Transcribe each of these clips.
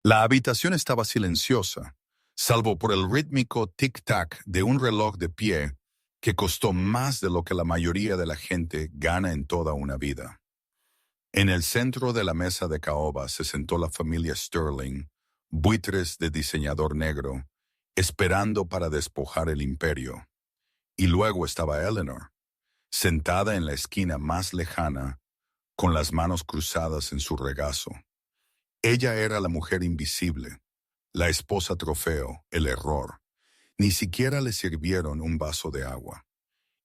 La habitación estaba silenciosa, salvo por el rítmico tic-tac de un reloj de pie que costó más de lo que la mayoría de la gente gana en toda una vida. En el centro de la mesa de caoba se sentó la familia Sterling, buitres de diseñador negro, esperando para despojar el imperio. Y luego estaba Eleanor, sentada en la esquina más lejana, con las manos cruzadas en su regazo. Ella era la mujer invisible, la esposa trofeo, el error. Ni siquiera le sirvieron un vaso de agua.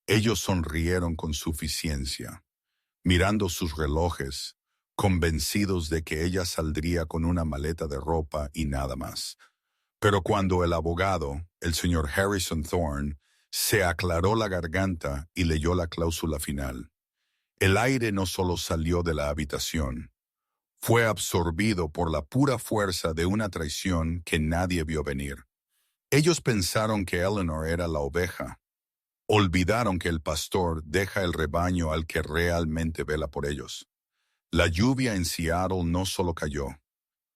Ellos sonrieron con suficiencia, mirando sus relojes, convencidos de que ella saldría con una maleta de ropa y nada más. Pero cuando el abogado, el señor Harrison Thorne, se aclaró la garganta y leyó la cláusula final, el aire no solo salió de la habitación, fue absorbido por la pura fuerza de una traición que nadie vio venir. Ellos pensaron que Eleanor era la oveja. Olvidaron que el pastor deja el rebaño al que realmente vela por ellos. La lluvia en Seattle no solo cayó.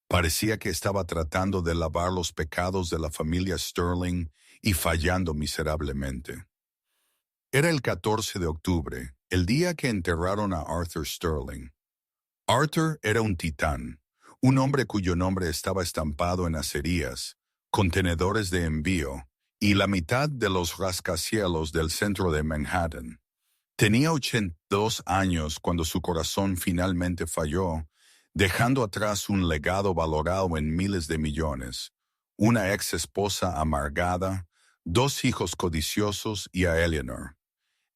Parecía que estaba tratando de lavar los pecados de la familia Sterling y fallando miserablemente. Era el 14 de octubre, el día que enterraron a Arthur Sterling. Arthur era un titán, un hombre cuyo nombre estaba estampado en acerías, contenedores de envío y la mitad de los rascacielos del centro de Manhattan. Tenía 82 años cuando su corazón finalmente falló, dejando atrás un legado valorado en miles de millones, una ex esposa amargada, dos hijos codiciosos y a Eleanor.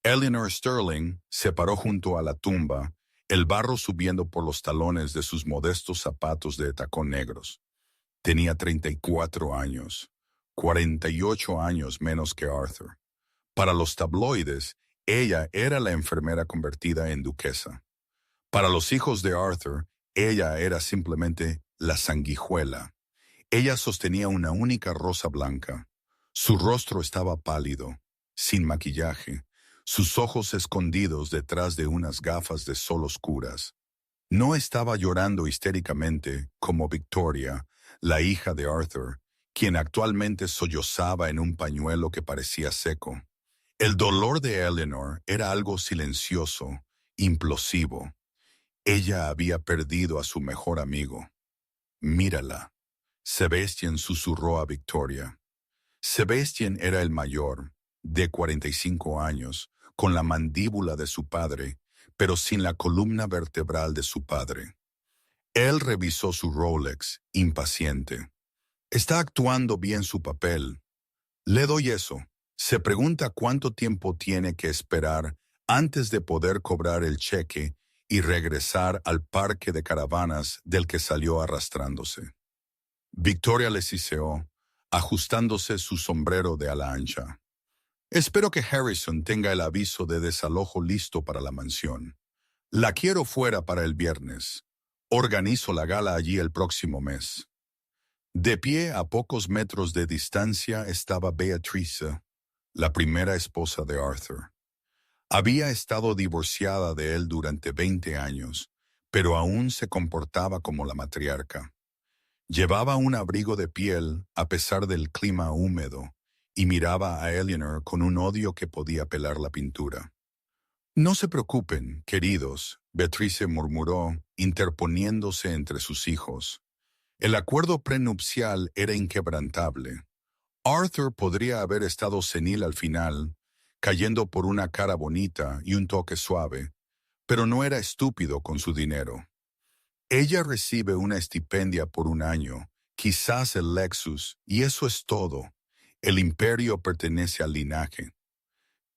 Eleanor Sterling se paró junto a la tumba, el barro subiendo por los talones de sus modestos zapatos de tacón negros. Tenía 34 años, 48 años menos que Arthur. Para los tabloides, ella era la enfermera convertida en duquesa. Para los hijos de Arthur, ella era simplemente la sanguijuela. Ella sostenía una única rosa blanca. Su rostro estaba pálido, sin maquillaje, sus ojos escondidos detrás de unas gafas de sol oscuras. No estaba llorando histéricamente como Victoria, la hija de Arthur, quien actualmente sollozaba en un pañuelo que parecía seco. El dolor de Eleanor era algo silencioso, implosivo. Ella había perdido a su mejor amigo. Mírala. Sebastian susurró a Victoria. Sebastian era el mayor, de 45 años, con la mandíbula de su padre, pero sin la columna vertebral de su padre. Él revisó su Rolex, impaciente. Está actuando bien su papel. Le doy eso. Se pregunta cuánto tiempo tiene que esperar antes de poder cobrar el cheque y regresar al parque de caravanas del que salió arrastrándose. Victoria le siseó, ajustándose su sombrero de ala ancha. Espero que Harrison tenga el aviso de desalojo listo para la mansión. La quiero fuera para el viernes. Organizo la gala allí el próximo mes. De pie a pocos metros de distancia estaba Beatrice, la primera esposa de Arthur. Había estado divorciada de él durante 20 años, pero aún se comportaba como la matriarca. Llevaba un abrigo de piel a pesar del clima húmedo y miraba a Eleanor con un odio que podía pelar la pintura. No se preocupen, queridos, Beatrice murmuró, interponiéndose entre sus hijos. El acuerdo prenupcial era inquebrantable. Arthur podría haber estado senil al final, cayendo por una cara bonita y un toque suave, pero no era estúpido con su dinero. Ella recibe una estipendia por un año, quizás el Lexus, y eso es todo. El imperio pertenece al linaje.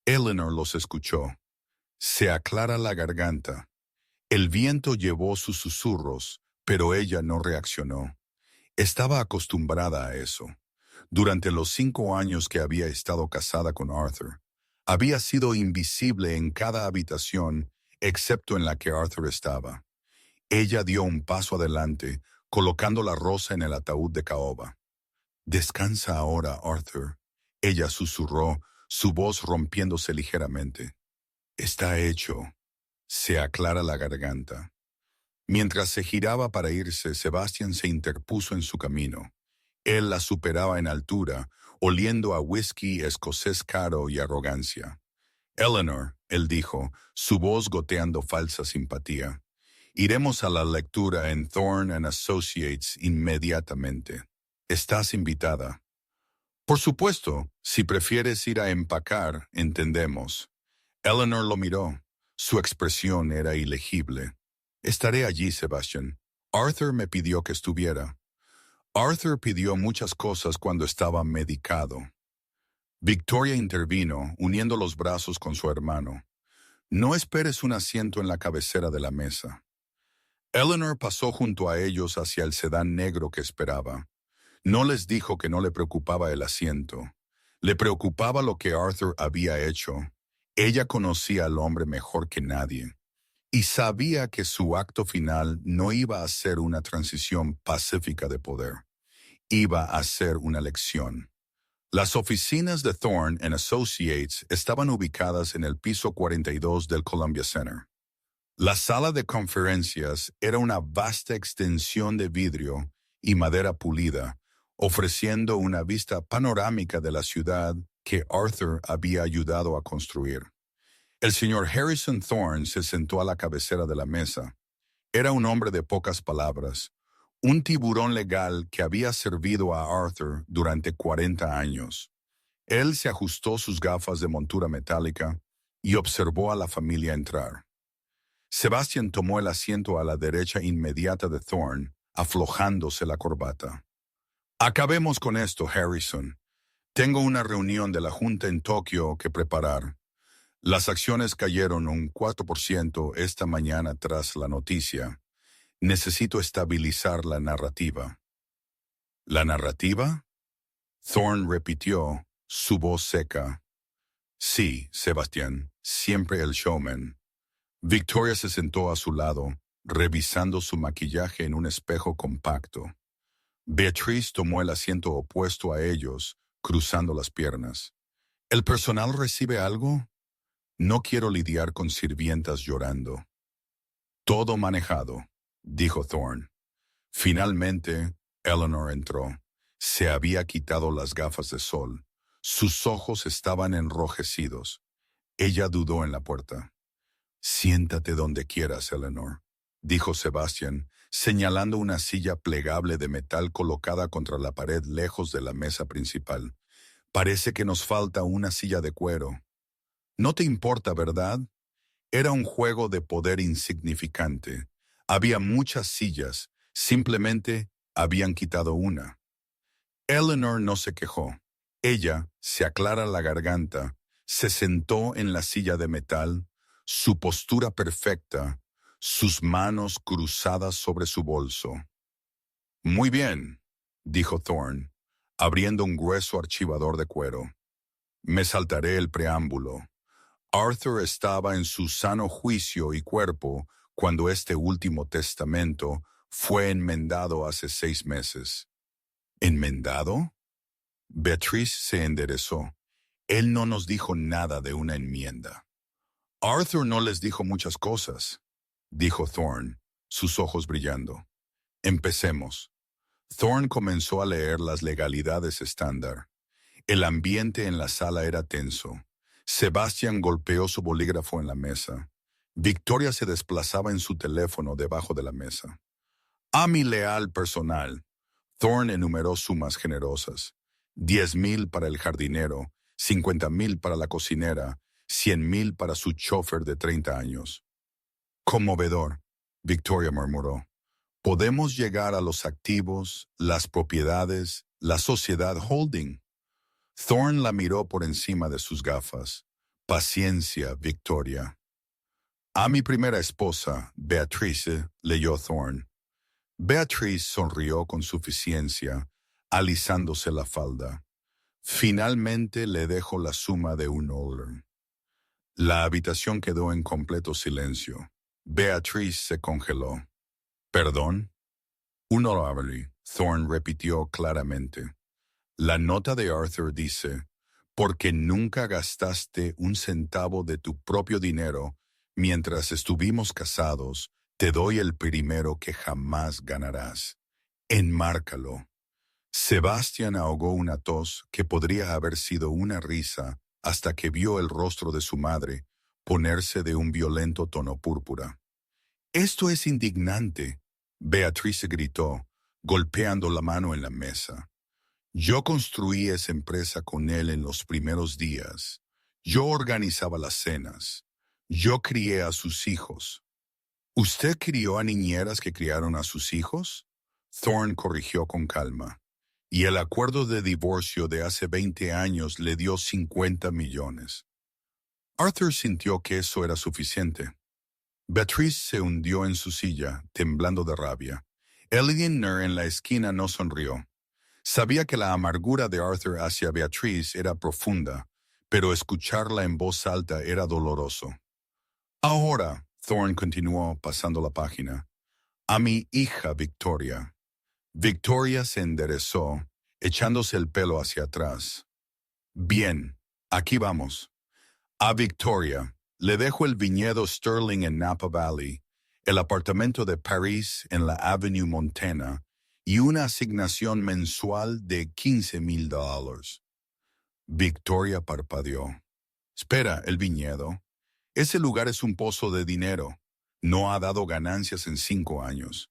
Eleanor los escuchó. Se aclara la garganta. El viento llevó sus susurros, pero ella no reaccionó. Estaba acostumbrada a eso. Durante los 5 años que había estado casada con Arthur, había sido invisible en cada habitación excepto en la que Arthur estaba. Ella dio un paso adelante, colocando la rosa en el ataúd de caoba. «Descansa ahora, Arthur», ella susurró, su voz rompiéndose ligeramente. «Está hecho». Se aclara la garganta. Mientras se giraba para irse, Sebastian se interpuso en su camino. Él la superaba en altura, oliendo a whisky escocés caro y arrogancia. Eleanor, él dijo, su voz goteando falsa simpatía. Iremos a la lectura en Thorne and Associates inmediatamente. Estás invitada. Por supuesto, si prefieres ir a empacar, entendemos. Eleanor lo miró. Su expresión era ilegible. Estaré allí, Sebastian. Arthur me pidió que estuviera. Arthur pidió muchas cosas cuando estaba medicado. Victoria intervino, uniendo los brazos con su hermano. No esperes un asiento en la cabecera de la mesa. Eleanor pasó junto a ellos hacia el sedán negro que esperaba. No les dijo que no le preocupaba el asiento. Le preocupaba lo que Arthur había hecho. Ella conocía al hombre mejor que nadie. Y sabía que su acto final no iba a ser una transición pacífica de poder. Iba a ser una lección. Las oficinas de Thorne and Associates estaban ubicadas en el piso 42 del Columbia Center. La sala de conferencias era una vasta extensión de vidrio y madera pulida, ofreciendo una vista panorámica de la ciudad que Arthur había ayudado a construir. El señor Harrison Thorne se sentó a la cabecera de la mesa. Era un hombre de pocas palabras, un tiburón legal que había servido a Arthur durante 40 años. Él se ajustó sus gafas de montura metálica y observó a la familia entrar. Sebastian tomó el asiento a la derecha inmediata de Thorne, aflojándose la corbata. Acabemos con esto, Harrison. Tengo una reunión de la Junta en Tokio que preparar. Las acciones cayeron un 4% esta mañana tras la noticia. Necesito estabilizar la narrativa. ¿La narrativa? Thorne repitió, su voz seca. Sí, Sebastián, siempre el showman. Victoria se sentó a su lado, revisando su maquillaje en un espejo compacto. Beatriz tomó el asiento opuesto a ellos, cruzando las piernas. ¿El personal recibe algo? No quiero lidiar con sirvientas llorando. Todo manejado, dijo Thorne. Finalmente, Eleanor entró. Se había quitado las gafas de sol. Sus ojos estaban enrojecidos. Ella dudó en la puerta. Siéntate donde quieras, Eleanor, dijo Sebastian, señalando una silla plegable de metal colocada contra la pared lejos de la mesa principal. Parece que nos falta una silla de cuero. No te importa, ¿verdad? Era un juego de poder insignificante. Había muchas sillas, simplemente habían quitado una. Eleanor no se quejó. Ella, se aclara la garganta, se sentó en la silla de metal, su postura perfecta, sus manos cruzadas sobre su bolso. Muy bien, dijo Thorne, abriendo un grueso archivador de cuero. Me saltaré el preámbulo. Arthur estaba en su sano juicio y cuerpo cuando este último testamento fue enmendado hace 6 meses. ¿Enmendado? Beatriz se enderezó. Él no nos dijo nada de una enmienda. Arthur no les dijo muchas cosas, dijo Thorne, sus ojos brillando. Empecemos. Thorne comenzó a leer las legalidades estándar. El ambiente en la sala era tenso. Sebastian golpeó su bolígrafo en la mesa. Victoria se desplazaba en su teléfono debajo de la mesa. A mi leal personal. Thorne enumeró sumas generosas. 10,000 para el jardinero, 50,000 para la cocinera, 100,000 para su chofer de 30 años. Conmovedor, Victoria murmuró. Podemos llegar a los activos, las propiedades, la sociedad holding. Thorne la miró por encima de sus gafas. Paciencia, Victoria. A mi primera esposa, Beatrice, leyó Thorne. Beatriz sonrió con suficiencia, alisándose la falda. Finalmente le dejó la suma de $1. La habitación quedó en completo silencio. Beatriz se congeló. ¿Perdón? $1, Thorne repitió claramente. La nota de Arthur dice, porque nunca gastaste un centavo de tu propio dinero mientras estuvimos casados, Te doy el primero que jamás ganarás. Enmárcalo. Sebastián ahogó una tos que podría haber sido una risa hasta que vio el rostro de su madre ponerse de un violento tono púrpura. «Esto es indignante», Beatriz gritó, golpeando la mano en la mesa. «Yo construí esa empresa con él en los primeros días. Yo organizaba las cenas. Yo crié a sus hijos». «¿Usted crió a niñeras que criaron a sus hijos?», Thorne corrigió con calma. «Y el acuerdo de divorcio de hace 20 años le dio 50 millones». Arthur sintió que eso era suficiente. Beatriz se hundió en su silla, temblando de rabia. Eleanor en la esquina no sonrió. Sabía que la amargura de Arthur hacia Beatriz era profunda, pero escucharla en voz alta era doloroso. «Ahora», Thorne continuó pasando la página, «a mi hija Victoria». Victoria se enderezó, echándose el pelo hacia atrás. «Bien, aquí vamos. A Victoria le dejo el viñedo Sterling en Napa Valley, el apartamento de París en la Avenue Montana y una asignación mensual de $15,000. Victoria parpadeó. «Espera, ¿el viñedo? Ese lugar es un pozo de dinero. No ha dado ganancias en 5 años.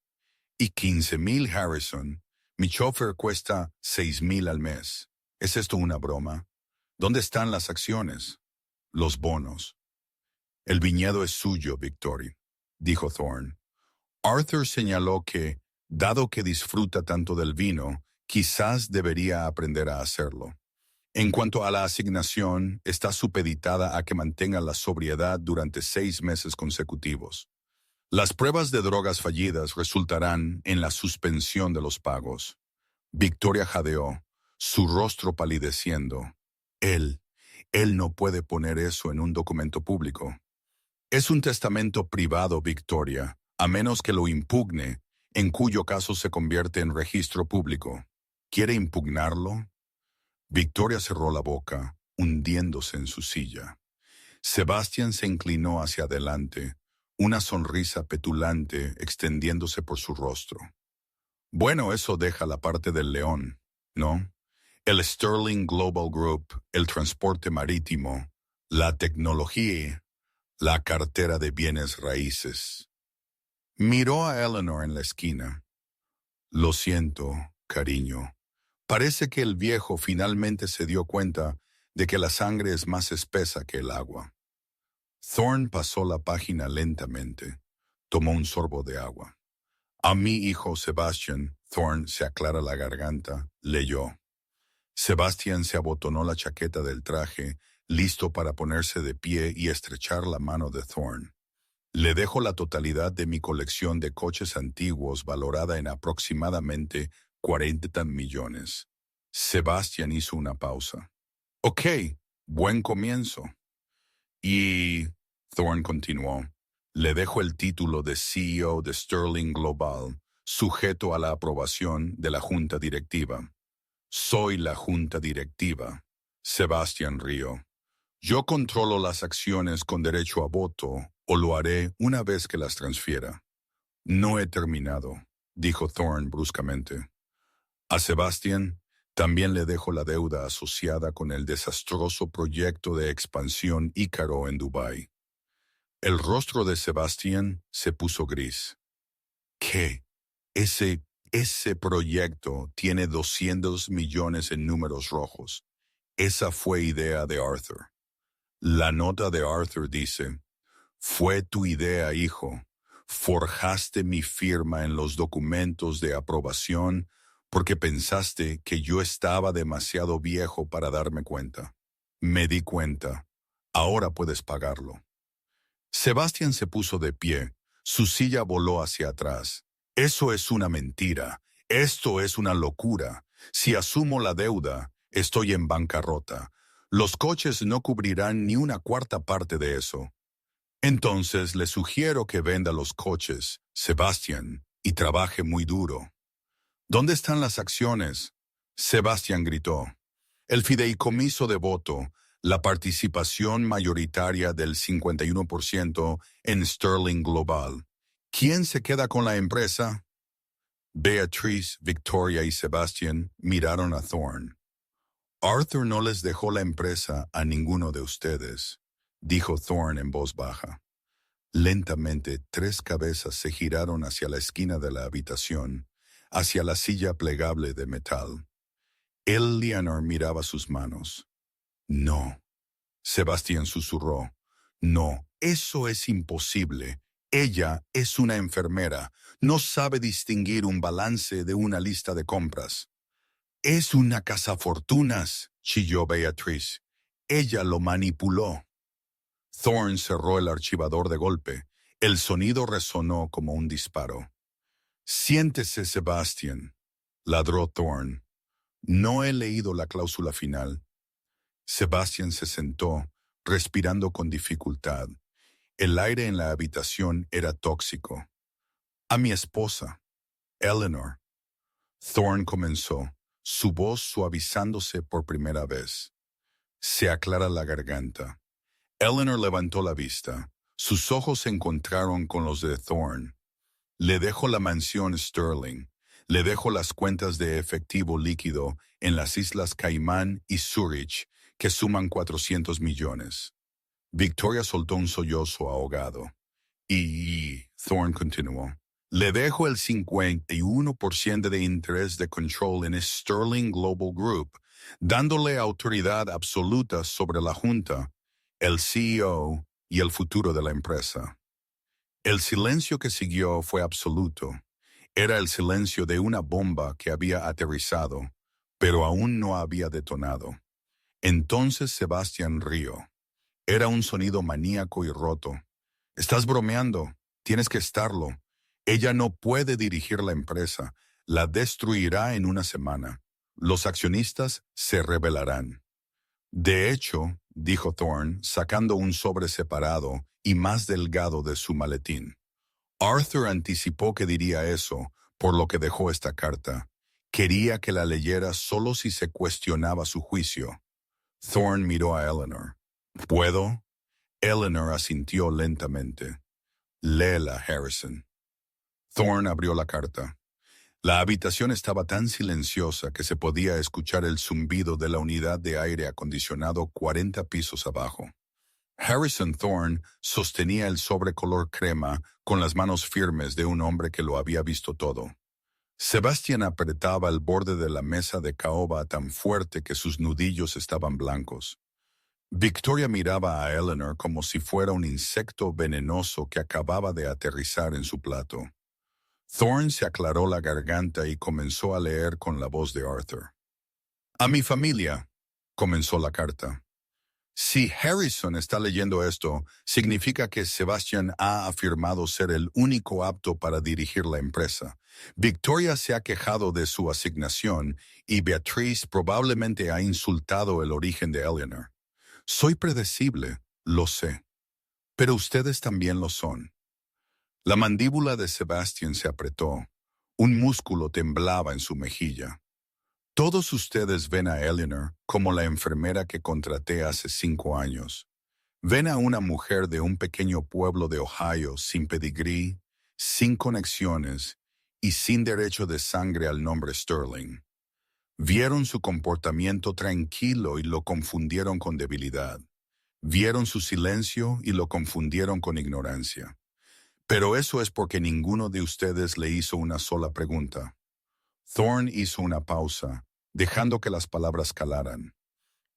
Y 15,000, Harrison. Mi chofer cuesta 6,000 al mes. ¿Es esto una broma? ¿Dónde están las acciones? Los bonos». «El viñedo es suyo, Victoria», dijo Thorne. Arthur señaló que, dado que disfruta tanto del vino, quizás debería aprender a hacerlo. En cuanto a la asignación, está supeditada a que mantenga la sobriedad durante 6 meses consecutivos. Las pruebas de drogas fallidas resultarán en la suspensión de los pagos. Victoria jadeó, su rostro palideciendo. Él no puede poner eso en un documento público. «Es un testamento privado, Victoria, a menos que lo impugne, en cuyo caso se convierte en registro público. ¿Quiere impugnarlo?». Victoria cerró la boca, hundiéndose en su silla. Sebastián se inclinó hacia adelante, una sonrisa petulante extendiéndose por su rostro. «Bueno, eso deja la parte del león, ¿no? El Sterling Global Group, el transporte marítimo, la tecnología, la cartera de bienes raíces». Miró a Eleanor en la esquina. «Lo siento, cariño. Parece que el viejo finalmente se dio cuenta de que la sangre es más espesa que el agua». Thorne pasó la página lentamente. Tomó un sorbo de agua. «A mi hijo Sebastian», Thorne se aclara la garganta, leyó. Sebastian se abotonó la chaqueta del traje, listo para ponerse de pie y estrechar la mano de Thorne. «Le dejo la totalidad de mi colección de coches antiguos valorada en aproximadamente 40 millones. Sebastian hizo una pausa. «Ok, buen comienzo». «Y», Thorne continuó, «le dejo el título de CEO de Sterling Global, sujeto a la aprobación de la Junta Directiva». «Soy la Junta Directiva», Sebastián rió. «Yo controlo las acciones con derecho a voto, o lo haré una vez que las transfiera». «No he terminado», dijo Thorne bruscamente. «A Sebastián también le dejo la deuda asociada con el desastroso proyecto de expansión Ícaro en Dubái». El rostro de Sebastián se puso gris. «¿Qué? Ese proyecto tiene 200 millones en números rojos. Esa fue idea de Arthur». La nota de Arthur dice: «Fue tu idea, hijo. Forjaste mi firma en los documentos de aprobación porque pensaste que yo estaba demasiado viejo para darme cuenta. Me di cuenta. Ahora puedes pagarlo». Sebastián se puso de pie. Su silla voló hacia atrás. «Eso es una mentira. Esto es una locura. Si asumo la deuda, estoy en bancarrota. Los coches no cubrirán ni una cuarta parte de eso». «Entonces le sugiero que venda los coches, Sebastián, y trabaje muy duro». «¿Dónde están las acciones?», Sebastián gritó. «El fideicomiso de voto, la participación mayoritaria del 51% en Sterling Global. ¿Quién se queda con la empresa? Beatriz, Victoria y Sebastian miraron a Thorne. Arthur no les dejó la empresa a ninguno de ustedes, dijo Thorne en voz baja. Lentamente, 3 cabezas se giraron hacia la esquina de la habitación, hacia la silla plegable de metal. Eleanor miraba sus manos. No. Sebastián susurró. No, eso es imposible. Ella es una enfermera. No sabe distinguir un balance de una lista de compras. Es una cazafortunas, chilló Beatriz. Ella lo manipuló. Thorne cerró el archivador de golpe. El sonido resonó como un disparo. Siéntese, Sebastián, ladró Thorne. No he leído la cláusula final. Sebastián se sentó, respirando con dificultad. El aire en la habitación era tóxico. A mi esposa, Eleanor. Thorne comenzó, su voz suavizándose por primera vez. Se aclara la garganta. Eleanor levantó la vista. Sus ojos se encontraron con los de Thorne. Le dejo la mansión Sterling. Le dejo las cuentas de efectivo líquido en las Islas Caimán y Zurich, que suman 400 millones. Victoria soltó un sollozo ahogado. Thorne continuó, le dejo el 51% de interés de control en Sterling Global Group, dándole autoridad absoluta sobre la Junta, el CEO y el futuro de la empresa. El silencio que siguió fue absoluto. Era el silencio de una bomba que había aterrizado, pero aún no había detonado. Entonces Sebastián rió. Era un sonido maníaco y roto. Estás bromeando. Tienes que estarlo. Ella no puede dirigir la empresa. La destruirá en una semana. Los accionistas se rebelarán. De hecho, dijo Thorne, sacando un sobre separado y más delgado de su maletín. Arthur anticipó que diría eso, por lo que dejó esta carta. Quería que la leyera solo si se cuestionaba su juicio. Thorne miró a Eleanor. ¿Puedo? Eleanor asintió lentamente. Léela, Harrison. Thorne abrió la carta. La habitación estaba tan silenciosa que se podía escuchar el zumbido de la unidad de aire acondicionado 40 pisos abajo. Harrison Thorne sostenía el sobre color crema con las manos firmes de un hombre que lo había visto todo. Sebastián apretaba el borde de la mesa de caoba tan fuerte que sus nudillos estaban blancos. Victoria miraba a Eleanor como si fuera un insecto venenoso que acababa de aterrizar en su plato. Thorne se aclaró la garganta y comenzó a leer con la voz de Arthur. A mi familia, comenzó la carta. Si Harrison está leyendo esto, significa que Sebastian ha afirmado ser el único apto para dirigir la empresa. Victoria se ha quejado de su asignación y Beatriz probablemente ha insultado el origen de Eleanor. Soy predecible, lo sé, pero ustedes también lo son. La mandíbula de Sebastian se apretó. Un músculo temblaba en su mejilla. Todos ustedes ven a Eleanor como la enfermera que contraté hace 5 años. Ven a una mujer de un pequeño pueblo de Ohio sin pedigrí, sin conexiones y sin derecho de sangre al nombre Sterling. Vieron su comportamiento tranquilo y lo confundieron con debilidad. Vieron su silencio y lo confundieron con ignorancia. Pero eso es porque ninguno de ustedes le hizo una sola pregunta. Thorne hizo una pausa, dejando que las palabras calaran.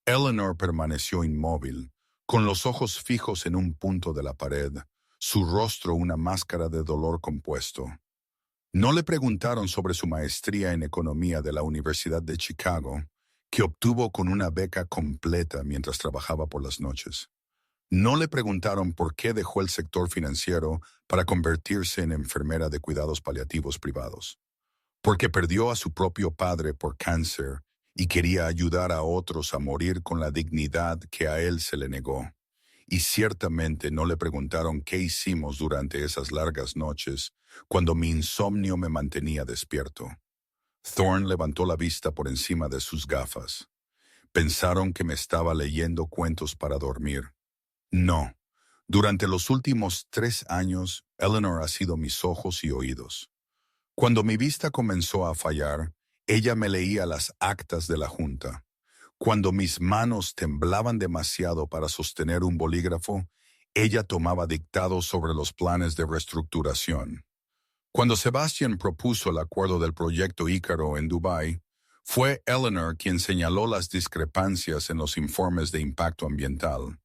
Eleanor permaneció inmóvil, con los ojos fijos en un punto de la pared, su rostro una máscara de dolor compuesto. No le preguntaron sobre su maestría en economía de la Universidad de Chicago, que obtuvo con una beca completa mientras trabajaba por las noches. No le preguntaron por qué dejó el sector financiero para convertirse en enfermera de cuidados paliativos privados. Porque perdió a su propio padre por cáncer y quería ayudar a otros a morir con la dignidad que a él se le negó. Y ciertamente no le preguntaron qué hicimos durante esas largas noches cuando mi insomnio me mantenía despierto. Thorne levantó la vista por encima de sus gafas. Pensaron que me estaba leyendo cuentos para dormir. No, Durante los últimos 3 años, Eleanor ha sido mis ojos y oídos. Cuando mi vista comenzó a fallar, ella me leía las actas de la junta. Cuando mis manos temblaban demasiado para sostener un bolígrafo, ella tomaba dictado sobre los planes de reestructuración. Cuando Sebastian propuso el acuerdo del proyecto Ícaro en Dubái, fue Eleanor quien señaló las discrepancias en los informes de impacto ambiental.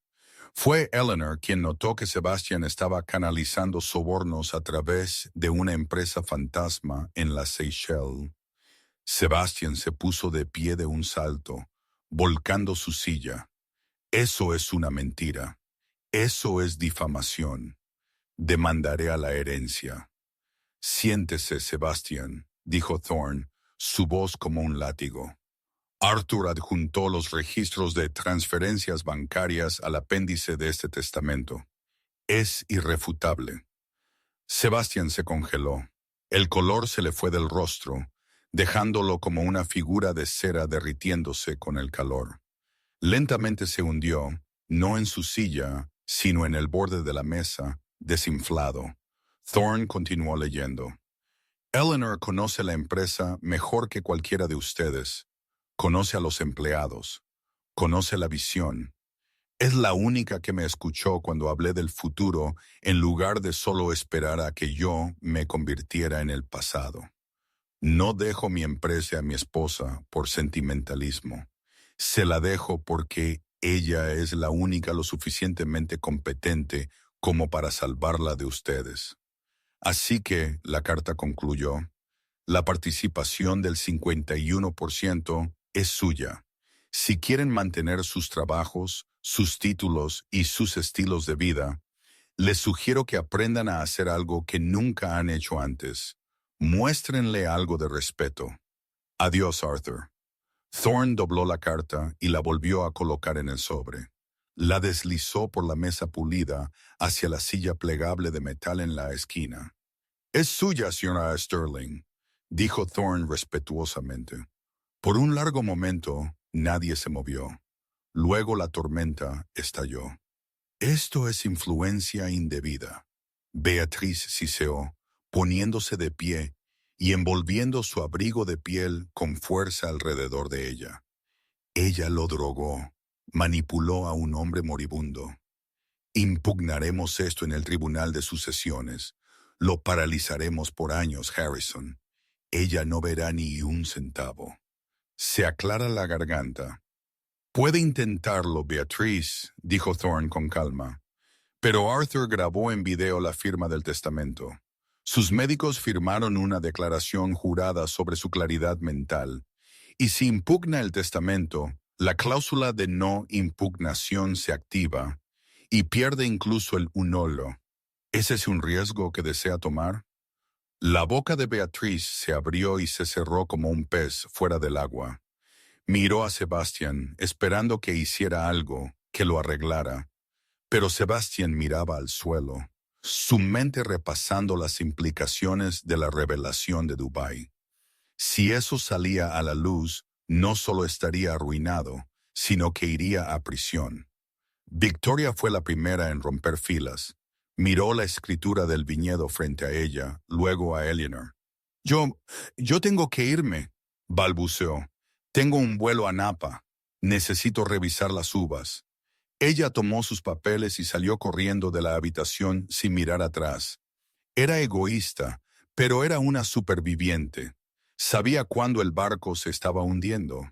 Fue Eleanor quien notó que Sebastian estaba canalizando sobornos a través de una empresa fantasma en las Seychelles. Sebastian se puso de pie de un salto, volcando su silla. Eso es una mentira. Eso es difamación. Demandaré a la herencia. Siéntese, Sebastian, dijo Thorne, su voz como un látigo. Arthur adjuntó los registros de transferencias bancarias al apéndice de este testamento. Es irrefutable. Sebastian se congeló. El color se le fue del rostro, dejándolo como una figura de cera derritiéndose con el calor. Lentamente se hundió, no en su silla, sino en el borde de la mesa, desinflado. Thorne continuó leyendo. Eleanor conoce la empresa mejor que cualquiera de ustedes. Conoce a los empleados. Conoce la visión. Es la única que me escuchó cuando hablé del futuro en lugar de solo esperar a que yo me convirtiera en el pasado. No dejo mi empresa a mi esposa por sentimentalismo. Se la dejo porque ella es la única lo suficientemente competente como para salvarla de ustedes. Así que, la carta concluyó, la participación del 51% es suya. Si quieren mantener sus trabajos, sus títulos y sus estilos de vida, les sugiero que aprendan a hacer algo que nunca han hecho antes. Muéstrenle algo de respeto. Adiós, Arthur. Thorne dobló la carta y la volvió a colocar en el sobre. La deslizó por la mesa pulida hacia la silla plegable de metal en la esquina. Es suya, señora Sterling, dijo Thorne respetuosamente. Por un largo momento, nadie se movió. Luego la tormenta estalló. Esto es influencia indebida. Beatriz siseó, poniéndose de pie y envolviendo su abrigo de piel con fuerza alrededor de ella. Ella lo drogó, manipuló a un hombre moribundo. Impugnaremos esto en el tribunal de sucesiones. Lo paralizaremos por años, Harrison. Ella no verá ni un centavo. Se aclara la garganta. Puede intentarlo, Beatriz, dijo Thorne con calma. Pero Arthur grabó en video la firma del testamento. Sus médicos firmaron una declaración jurada sobre su claridad mental. Y si impugna el testamento, la cláusula de no impugnación se activa y pierde incluso el unolo. ¿Ese es un riesgo que desea tomar? La boca de Beatriz se abrió y se cerró como un pez fuera del agua. Miró a Sebastian, esperando que hiciera algo, que lo arreglara. Pero Sebastian miraba al suelo, su mente repasando las implicaciones de la revelación de Dubái. Si eso salía a la luz, no solo estaría arruinado, sino que iría a prisión. Victoria fue la primera en romper filas. Miró la escritura del viñedo frente a ella, luego a Eleanor. Yo tengo que irme, balbuceó. Tengo un vuelo a Napa. Necesito revisar las uvas. Ella tomó sus papeles y salió corriendo de la habitación sin mirar atrás. Era egoísta, pero era una superviviente. Sabía cuándo el barco se estaba hundiendo.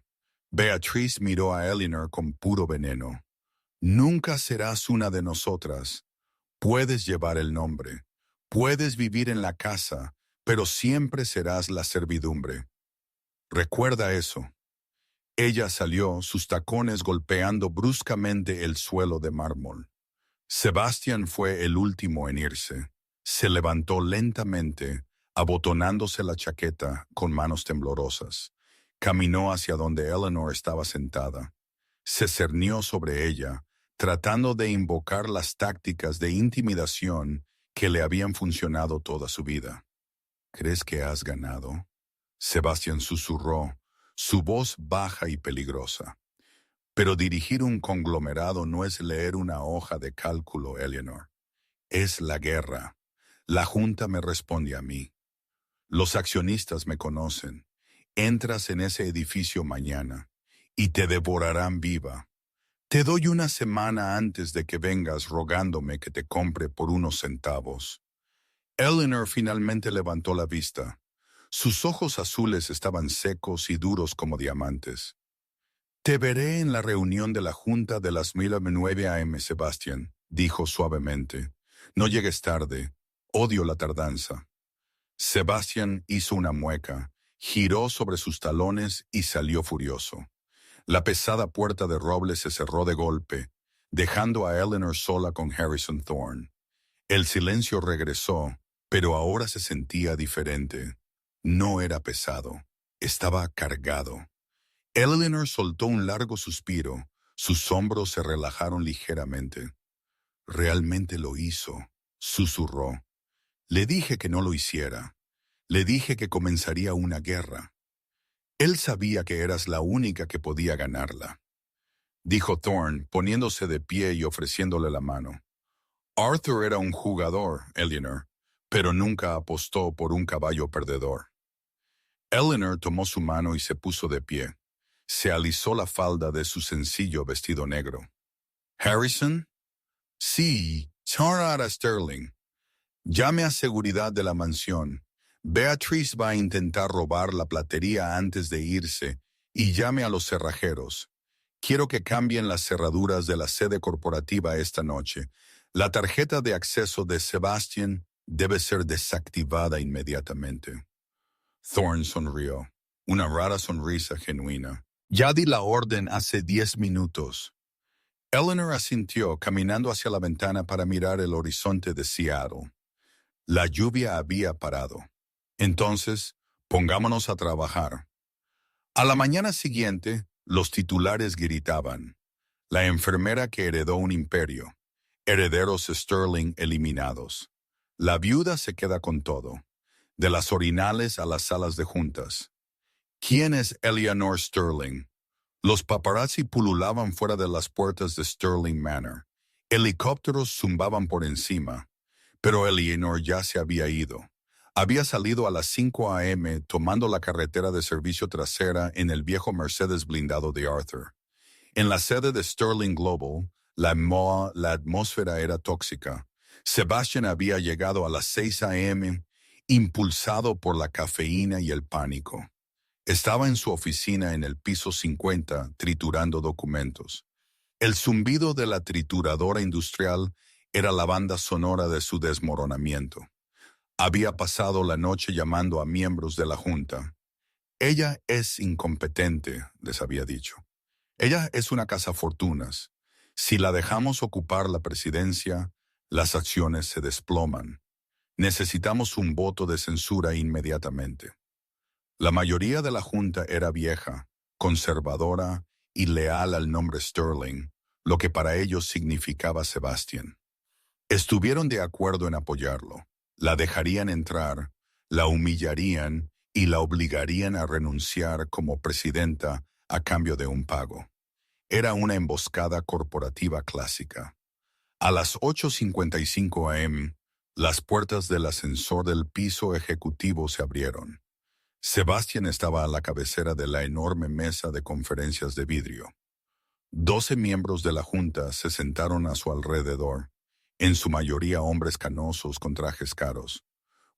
Beatriz miró a Eleanor con puro veneno. Nunca serás una de nosotras. Puedes llevar el nombre. Puedes vivir en la casa, pero siempre serás la servidumbre. Recuerda eso. Ella salió, sus tacones golpeando bruscamente el suelo de mármol. Sebastian fue el último en irse. Se levantó lentamente, abotonándose la chaqueta con manos temblorosas. Caminó hacia donde Eleanor estaba sentada. Se cernió sobre ella, tratando de invocar las tácticas de intimidación que le habían funcionado toda su vida. ¿Crees que has ganado? Sebastian susurró, su voz baja y peligrosa. Pero dirigir un conglomerado no es leer una hoja de cálculo, Eleanor. Es la guerra. La Junta me responde a mí. Los accionistas me conocen. Entras en ese edificio mañana y te devorarán viva. Te doy una semana antes de que vengas rogándome que te compre por unos centavos. Eleanor finalmente levantó la vista. Sus ojos azules estaban secos y duros como diamantes. Te veré en la reunión de la Junta de las 9 a.m., Sebastian, dijo suavemente. No llegues tarde. Odio la tardanza. Sebastian hizo una mueca, giró sobre sus talones y salió furioso. La pesada puerta de roble se cerró de golpe, dejando a Eleanor sola con Harrison Thorne. El silencio regresó, pero ahora se sentía diferente. No era pesado, estaba cargado. Eleanor soltó un largo suspiro, sus hombros se relajaron ligeramente. Realmente lo hizo, susurró. Le dije que no lo hiciera. Le dije que comenzaría una guerra. Él sabía que eras la única que podía ganarla, dijo Thorne, poniéndose de pie y ofreciéndole la mano. Arthur era un jugador, Eleanor, pero nunca apostó por un caballo perdedor. Eleanor tomó su mano y se puso de pie. Se alisó la falda de su sencillo vestido negro. ¿Harrison? Sí, Tara Sterling. Llame a seguridad de la mansión. Beatrice va a intentar robar la platería antes de irse y llame a los cerrajeros. Quiero que cambien las cerraduras de la sede corporativa esta noche. La tarjeta de acceso de Sebastian debe ser desactivada inmediatamente. Thorne sonrió, una rara sonrisa genuina. Ya di la orden hace 10 minutos. Eleanor asintió, caminando hacia la ventana para mirar el horizonte de Seattle. La lluvia había parado. Entonces, pongámonos a trabajar. A la mañana siguiente, los titulares gritaban. La enfermera que heredó un imperio. Herederos Sterling eliminados. La viuda se queda con todo. De las orinales a las salas de juntas. ¿Quién es Eleanor Sterling? Los paparazzi pululaban fuera de las puertas de Sterling Manor. Helicópteros zumbaban por encima. Pero Eleanor ya se había ido. Había salido a las 5 a.m. tomando la carretera de servicio trasera en el viejo Mercedes blindado de Arthur. En la sede de Sterling Global, la atmósfera era tóxica. Sebastian había llegado a las 6 a.m., impulsado por la cafeína y el pánico. Estaba en su oficina en el piso 50, triturando documentos. El zumbido de la trituradora industrial era la banda sonora de su desmoronamiento. Había pasado la noche llamando a miembros de la Junta. Ella es incompetente, les había dicho. Ella es una cazafortunas. Si la dejamos ocupar la presidencia, las acciones se desploman. Necesitamos un voto de censura inmediatamente. La mayoría de la Junta era vieja, conservadora y leal al nombre Sterling, lo que para ellos significaba Sebastian. Estuvieron de acuerdo en apoyarlo. La dejarían entrar, la humillarían y la obligarían a renunciar como presidenta a cambio de un pago. Era una emboscada corporativa clásica. A las 8:55 a.m., las puertas del ascensor del piso ejecutivo se abrieron. Sebastian estaba a la cabecera de la enorme mesa de conferencias de vidrio. 12 miembros de la Junta se sentaron a su alrededor, en su mayoría hombres canosos con trajes caros.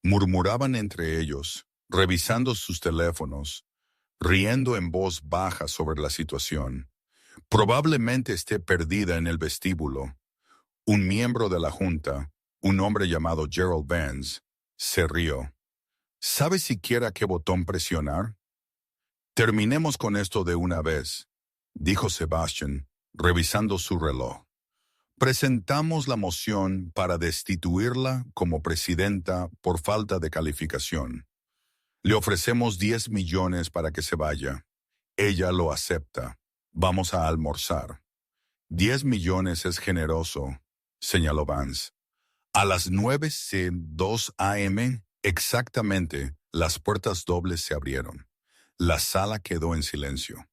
Murmuraban entre ellos, revisando sus teléfonos, riendo en voz baja sobre la situación. Probablemente esté perdida en el vestíbulo. Un miembro de la Junta, un hombre llamado Gerald Vance, se rió. ¿Sabe siquiera qué botón presionar? Terminemos con esto de una vez, dijo Sebastian, revisando su reloj. Presentamos la moción para destituirla como presidenta por falta de calificación. Le ofrecemos 10 millones para que se vaya. Ella lo acepta. Vamos a almorzar. 10 millones es generoso, señaló Vance. A las 9:02 a.m., exactamente, las puertas dobles se abrieron. La sala quedó en silencio.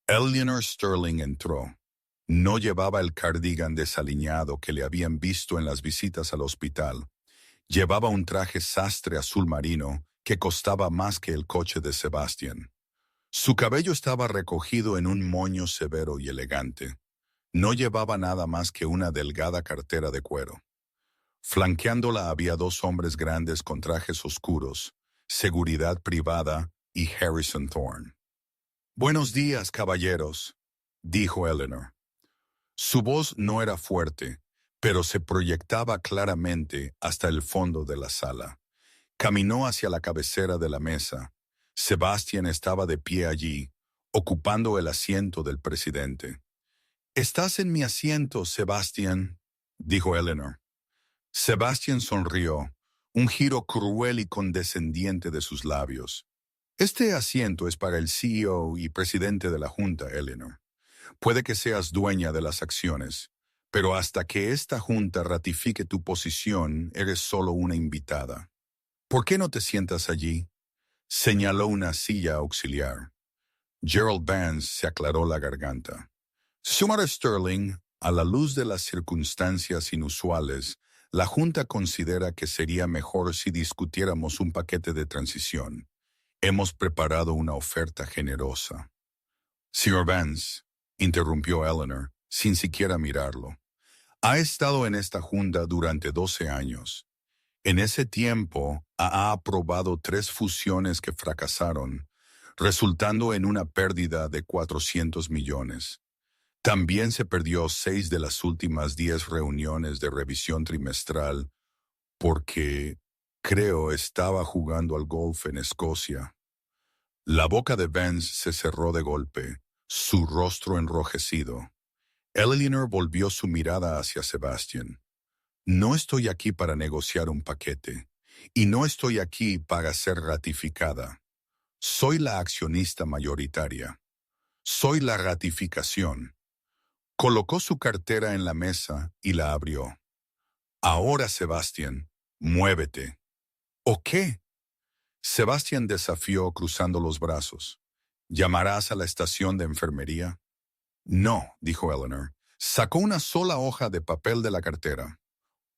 Eleanor Sterling entró. No llevaba el cardigan desaliñado que le habían visto en las visitas al hospital. Llevaba un traje sastre azul marino que costaba más que el coche de Sebastian. Su cabello estaba recogido en un moño severo y elegante. No llevaba nada más que una delgada cartera de cuero. Flanqueándola había dos hombres grandes con trajes oscuros, seguridad privada y Harrison Thorne. «Buenos días, caballeros», dijo Eleanor. Su voz no era fuerte, pero se proyectaba claramente hasta el fondo de la sala. Caminó hacia la cabecera de la mesa. Sebastian estaba de pie allí, ocupando el asiento del presidente. «Estás en mi asiento, Sebastian», dijo Eleanor. Sebastian sonrió, un giro cruel y condescendiente de sus labios. «Este asiento es para el CEO y presidente de la Junta, Eleanor. Puede que seas dueña de las acciones, pero hasta que esta Junta ratifique tu posición, eres solo una invitada. ¿Por qué no te sientas allí?», señaló una silla auxiliar. Gerald Vance se aclaró la garganta. «Señora Sterling, a la luz de las circunstancias inusuales, la Junta considera que sería mejor si discutiéramos un paquete de transición. Hemos preparado una oferta generosa». «Señor Vance», interrumpió Eleanor, sin siquiera mirarlo, «ha estado en esta Junta durante 12 años. En ese tiempo ha aprobado 3 fusiones que fracasaron, resultando en una pérdida de 400 millones. También se perdió 6 de las últimas 10 reuniones de revisión trimestral porque, creo, estaba jugando al golf en Escocia». La boca de Vance se cerró de golpe, su rostro enrojecido. Eleanor volvió su mirada hacia Sebastian. «No estoy aquí para negociar un paquete, y no estoy aquí para ser ratificada. Soy la accionista mayoritaria. Soy la ratificación». Colocó su cartera en la mesa y la abrió. «Ahora, Sebastian, muévete». «¿O qué?». Sebastian desafió cruzando los brazos. «¿Llamarás a la estación de enfermería?». «No», dijo Eleanor. Sacó una sola hoja de papel de la cartera.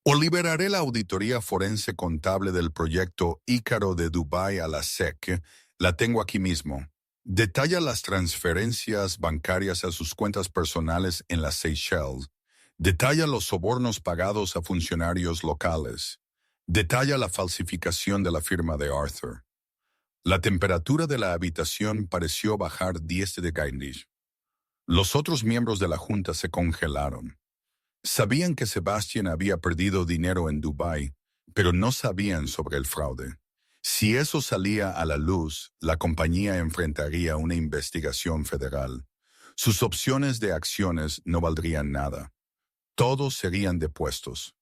«O liberaré la auditoría forense contable del proyecto Ícaro de Dubái a la SEC. La tengo aquí mismo. Detalla las transferencias bancarias a sus cuentas personales en las Seychelles. Detalla los sobornos pagados a funcionarios locales. Detalla la falsificación de la firma de Arthur». La temperatura de la habitación pareció bajar 10 de Fahrenheit. Los otros miembros de la Junta se congelaron. Sabían que Sebastian había perdido dinero en Dubái, pero no sabían sobre el fraude. Si eso salía a la luz, la compañía enfrentaría una investigación federal. Sus opciones de acciones no valdrían nada. Todos serían depuestos.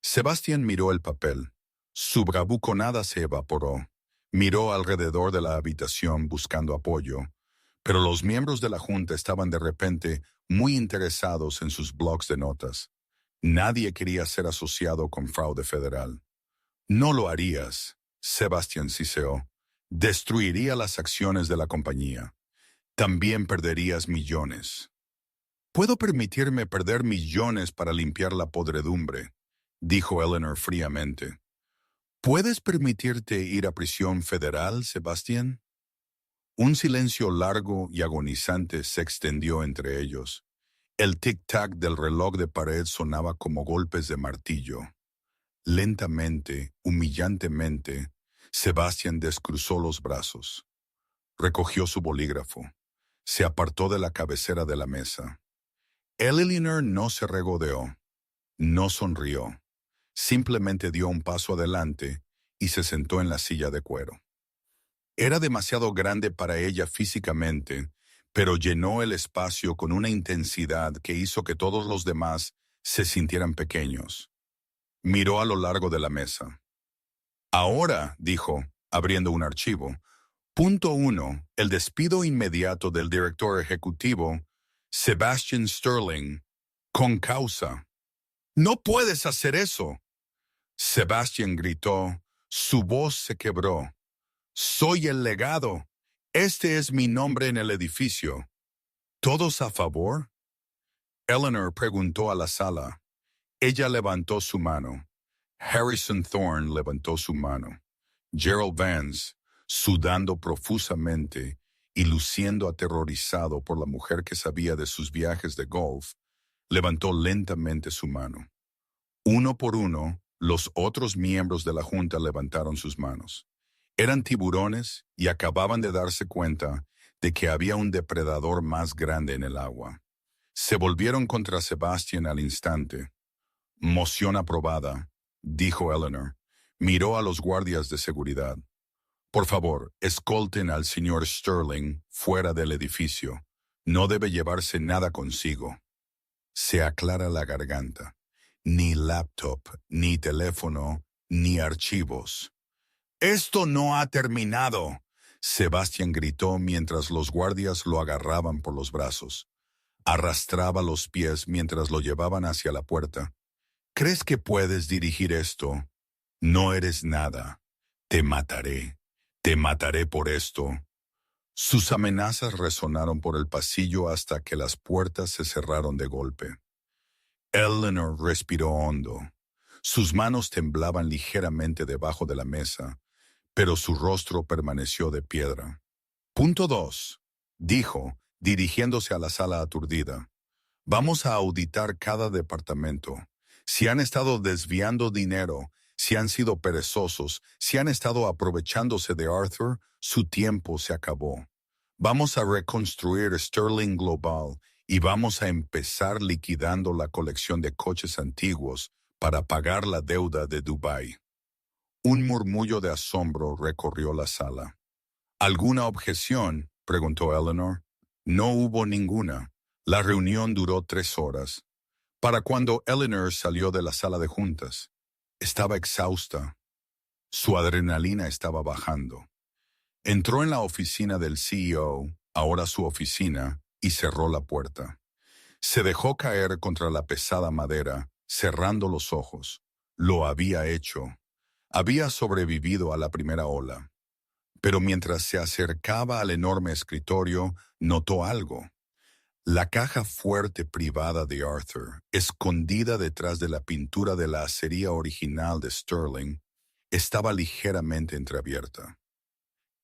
Sebastian miró el papel. Su bravuconada se evaporó. Miró alrededor de la habitación buscando apoyo, pero los miembros de la Junta estaban de repente muy interesados en sus blocs de notas. Nadie quería ser asociado con fraude federal. «No lo harías», Sebastian siseó. «Destruiría las acciones de la compañía. También perderías millones». «Puedo permitirme perder millones para limpiar la podredumbre», dijo Eleanor fríamente. «¿Puedes permitirte ir a prisión federal, Sebastian?». Un silencio largo y agonizante se extendió entre ellos. El tic-tac del reloj de pared sonaba como golpes de martillo. Lentamente, humillantemente, Sebastian descruzó los brazos. Recogió su bolígrafo. Se apartó de la cabecera de la mesa. Eleanor no se regodeó. No sonrió. Simplemente dio un paso adelante y se sentó en la silla de cuero. Era demasiado grande para ella físicamente, pero llenó el espacio con una intensidad que hizo que todos los demás se sintieran pequeños. Miró a lo largo de la mesa. «Ahora», dijo, abriendo un archivo, «Punto 1. El despido inmediato del director ejecutivo, Sebastian Sterling, con causa». «¡No puedes hacer eso!». Sebastian gritó. Su voz se quebró. «Soy el legado. Este es mi nombre en el edificio». ¿Todos a favor? Eleanor preguntó a la sala. Ella levantó su mano. Harrison Thorne levantó su mano. Gerald Vance, sudando profusamente y luciendo aterrorizado por la mujer que sabía de sus viajes de golf, levantó lentamente su mano. Uno por uno, los otros miembros de la junta levantaron sus manos. Eran tiburones y acababan de darse cuenta de que había un depredador más grande en el agua. Se volvieron contra Sebastian al instante. Moción aprobada, dijo Eleanor. Miró a los guardias de seguridad. Por favor, escolten al señor Sterling fuera del edificio. No debe llevarse nada consigo. Se aclara la garganta. Ni laptop, ni teléfono, ni archivos. «¡Esto no ha terminado!», Sebastian gritó mientras los guardias lo agarraban por los brazos. Arrastraba los pies mientras lo llevaban hacia la puerta. «¿Crees que puedes dirigir esto? No eres nada. Te mataré. Te mataré por esto». Sus amenazas resonaron por el pasillo hasta que las puertas se cerraron de golpe. Eleanor respiró hondo. Sus manos temblaban ligeramente debajo de la mesa, pero su rostro permaneció de piedra. Punto 2, dijo, dirigiéndose a la sala aturdida. Vamos a auditar cada departamento. Si han estado desviando dinero, si han sido perezosos, si han estado aprovechándose de Arthur, su tiempo se acabó. Vamos a reconstruir Sterling Global y vamos a empezar liquidando la colección de coches antiguos para pagar la deuda de Dubái. Un murmullo de asombro recorrió la sala. ¿Alguna objeción?, preguntó Eleanor. No hubo ninguna. La reunión duró 3 horas. Para cuando Eleanor salió de la sala de juntas, estaba exhausta. Su adrenalina estaba bajando. Entró en la oficina del CEO, ahora su oficina, y cerró la puerta. Se dejó caer contra la pesada madera, cerrando los ojos. Lo había hecho. Había sobrevivido a la primera ola. Pero mientras se acercaba al enorme escritorio, notó algo. La caja fuerte privada de Arthur, escondida detrás de la pintura de la acería original de Sterling, estaba ligeramente entreabierta.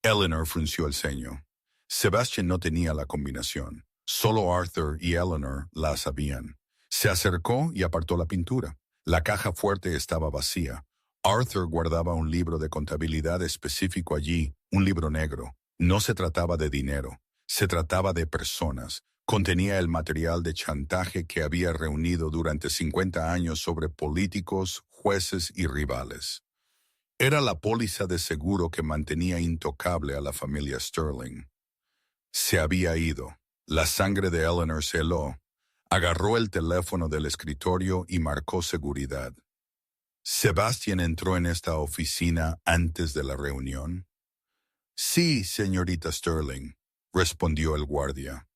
Eleanor frunció el ceño. Sebastian no tenía la combinación. Solo Arthur y Eleanor la sabían. Se acercó y apartó la pintura. La caja fuerte estaba vacía. Arthur guardaba un libro de contabilidad específico allí, un libro negro. No se trataba de dinero, se trataba de personas. Contenía el material de chantaje que había reunido durante 50 años sobre políticos, jueces y rivales. Era la póliza de seguro que mantenía intocable a la familia Sterling. Se había ido. La sangre de Eleanor se heló. Agarró el teléfono del escritorio y marcó seguridad. ¿Sebastian entró en esta oficina antes de la reunión? Sí, señorita Sterling, respondió el guardia.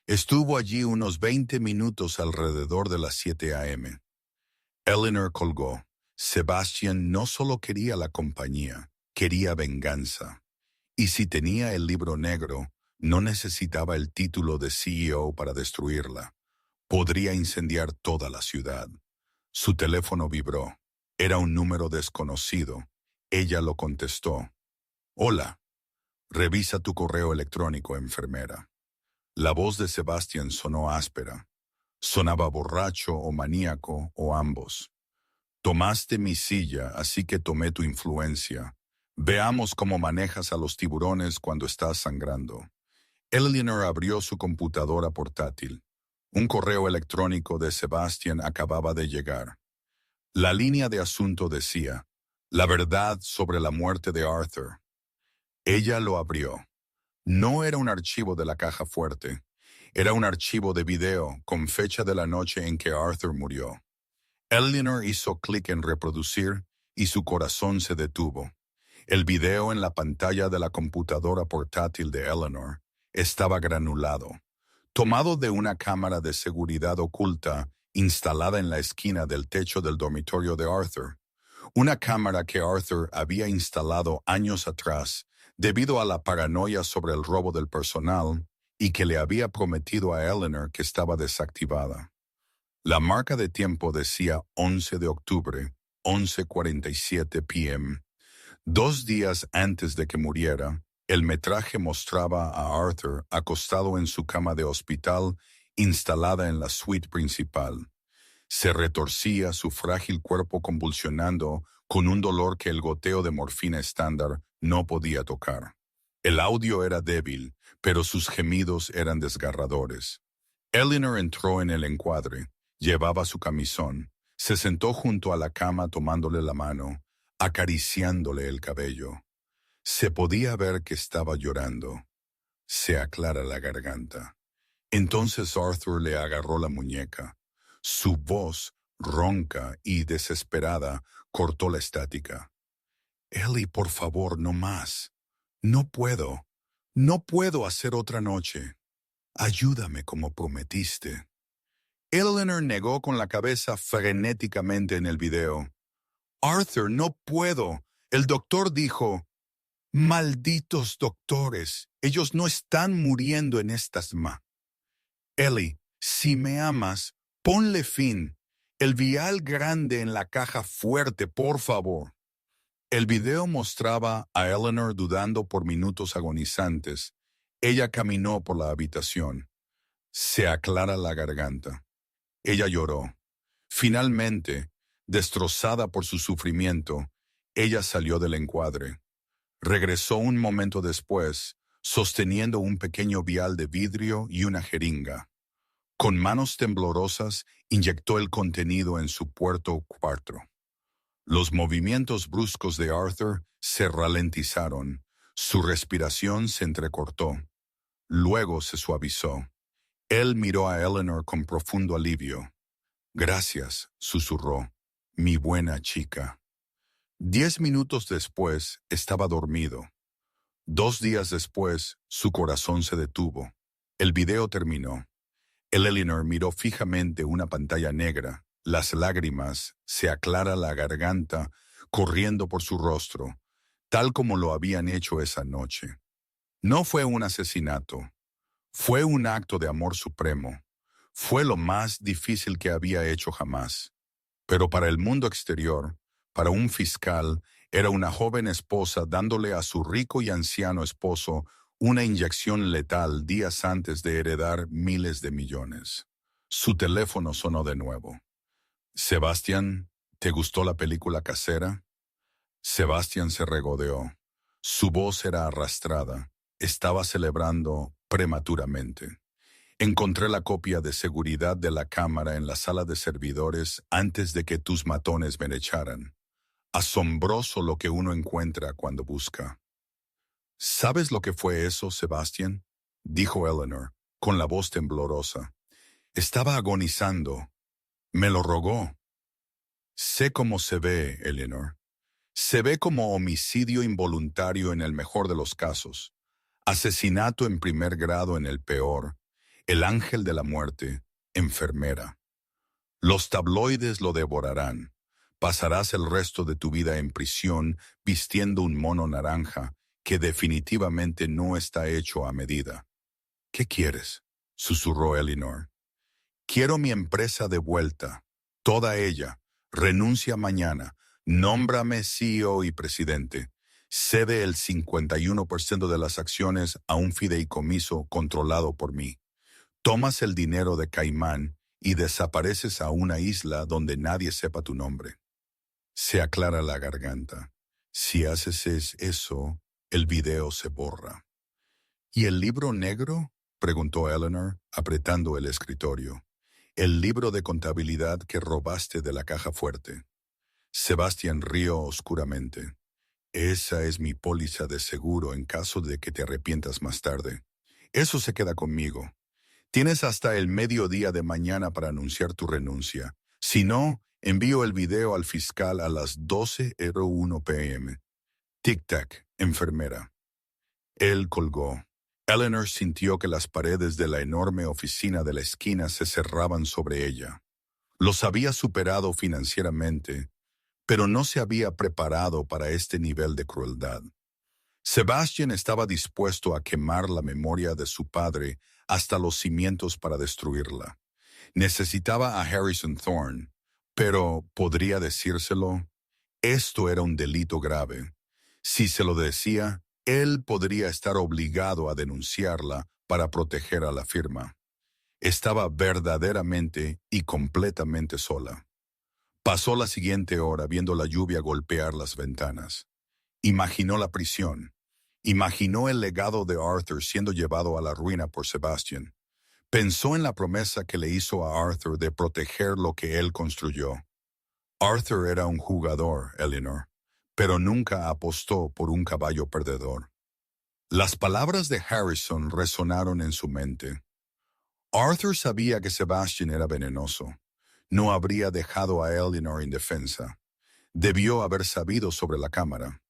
Estuvo allí unos 20 minutos alrededor de las 7 a.m. Eleanor colgó. Sebastian no solo quería la compañía, quería venganza. Y si tenía el libro negro, no necesitaba el título de CEO para destruirla. Podría incendiar toda la ciudad. Su teléfono vibró. Era un número desconocido. Ella lo contestó. Hola. Revisa tu correo electrónico, enfermera. La voz de Sebastian sonó áspera. Sonaba borracho o maníaco o ambos. Tomaste mi silla, así que tomé tu influencia. Veamos cómo manejas a los tiburones cuando estás sangrando. Eleanor abrió su computadora portátil. Un correo electrónico de Sebastian acababa de llegar. La línea de asunto decía, la verdad sobre la muerte de Arthur. Ella lo abrió. No era un archivo de la caja fuerte. Era un archivo de video con fecha de la noche en que Arthur murió. Eleanor hizo clic en reproducir y su corazón se detuvo. El video en la pantalla de la computadora portátil de Eleanor estaba granulado, tomado de una cámara de seguridad oculta instalada en la esquina del techo del dormitorio de Arthur. Una cámara que Arthur había instalado años atrás debido a la paranoia sobre el robo del personal y que le había prometido a Eleanor que estaba desactivada. La marca de tiempo decía 11 de octubre, 11:47 p.m. 2 días antes de que muriera, el metraje mostraba a Arthur acostado en su cama de hospital instalada en la suite principal. Se retorcía su frágil cuerpo convulsionando con un dolor que el goteo de morfina estándar no podía tocar. El audio era débil, pero sus gemidos eran desgarradores. Eleanor entró en el encuadre, llevaba su camisón, se sentó junto a la cama tomándole la mano, acariciándole el cabello. Se podía ver que estaba llorando. Se aclara la garganta. Entonces Arthur le agarró la muñeca. Su voz, ronca y desesperada, cortó la estática. Ellie, por favor, no más. No puedo. No puedo hacer otra noche. Ayúdame como prometiste. Eleanor negó con la cabeza frenéticamente en el video. Arthur, no puedo. El doctor dijo, malditos doctores, ellos no están muriendo en estas Ellie, si me amas, ponle fin. El vial grande en la caja fuerte, por favor. El video mostraba a Eleanor dudando por minutos agonizantes. Ella caminó por la habitación. Se aclara la garganta. Ella lloró. Finalmente, destrozada por su sufrimiento, ella salió del encuadre. Regresó un momento después, sosteniendo un pequeño vial de vidrio y una jeringa. Con manos temblorosas, inyectó el contenido en su puerto cuarto. Los movimientos bruscos de Arthur se ralentizaron. Su respiración se entrecortó. Luego se suavizó. Él miró a Eleanor con profundo alivio. Gracias, susurró. Mi buena chica. 10 minutos después, estaba dormido. 2 días después, su corazón se detuvo. El video terminó. Eleanor miró fijamente una pantalla negra. Las lágrimas se aclara la garganta corriendo por su rostro, tal como lo habían hecho esa noche. No fue un asesinato. Fue un acto de amor supremo. Fue lo más difícil que había hecho jamás. Pero para el mundo exterior, para un fiscal, era una joven esposa dándole a su rico y anciano esposo una inyección letal días antes de heredar miles de millones. Su teléfono sonó de nuevo. Sebastián, ¿te gustó la película casera? Sebastián se regodeó. Su voz era arrastrada. Estaba celebrando prematuramente. Encontré la copia de seguridad de la cámara en la sala de servidores antes de que tus matones me echaran. Asombroso lo que uno encuentra cuando busca. ¿Sabes lo que fue eso, Sebastián? Dijo Eleanor, con la voz temblorosa. Estaba agonizando. Me lo rogó. Sé cómo se ve, Eleanor. Se ve como homicidio involuntario en el mejor de los casos, asesinato en primer grado en el peor, el ángel de la muerte, enfermera. Los tabloides lo devorarán. Pasarás el resto de tu vida en prisión vistiendo un mono naranja que definitivamente no está hecho a medida. ¿Qué quieres?, susurró Eleanor. Quiero mi empresa de vuelta, toda ella. Renuncia mañana. Nómbrame CEO y presidente. Cede el 51% de las acciones a un fideicomiso controlado por mí. Tomas el dinero de Caimán y desapareces a una isla donde nadie sepa tu nombre. Se aclara la garganta. Si haces eso, el video se borra. ¿Y el libro negro?, preguntó Eleanor, apretando el escritorio. El libro de contabilidad que robaste de la caja fuerte. Sebastián rió oscuramente. Esa es mi póliza de seguro en caso de que te arrepientas más tarde. Eso se queda conmigo. Tienes hasta el mediodía de mañana para anunciar tu renuncia. Si no, envío el video al fiscal a las 12:01 p.m. Tic-tac, enfermera. Él colgó. Eleanor sintió que las paredes de la enorme oficina de la esquina se cerraban sobre ella. Los había superado financieramente, pero no se había preparado para este nivel de crueldad. Sebastian estaba dispuesto a quemar la memoria de su padre hasta los cimientos para destruirla. Necesitaba a Harrison Thorne, pero ¿podría decírselo? Esto era un delito grave. Si se lo decía, él podría estar obligado a denunciarla para proteger a la firma. Estaba verdaderamente y completamente sola. Pasó la siguiente hora viendo la lluvia golpear las ventanas. Imaginó la prisión. Imaginó el legado de Arthur siendo llevado a la ruina por Sebastian. Pensó en la promesa que le hizo a Arthur de proteger lo que él construyó. Arthur era un jugador, Eleanor, pero nunca apostó por un caballo perdedor. Las palabras de Harrison resonaron en su mente. Arthur sabía que Sebastian era venenoso. No habría dejado a Eleanor indefensa. Debió haber sabido sobre la cámara.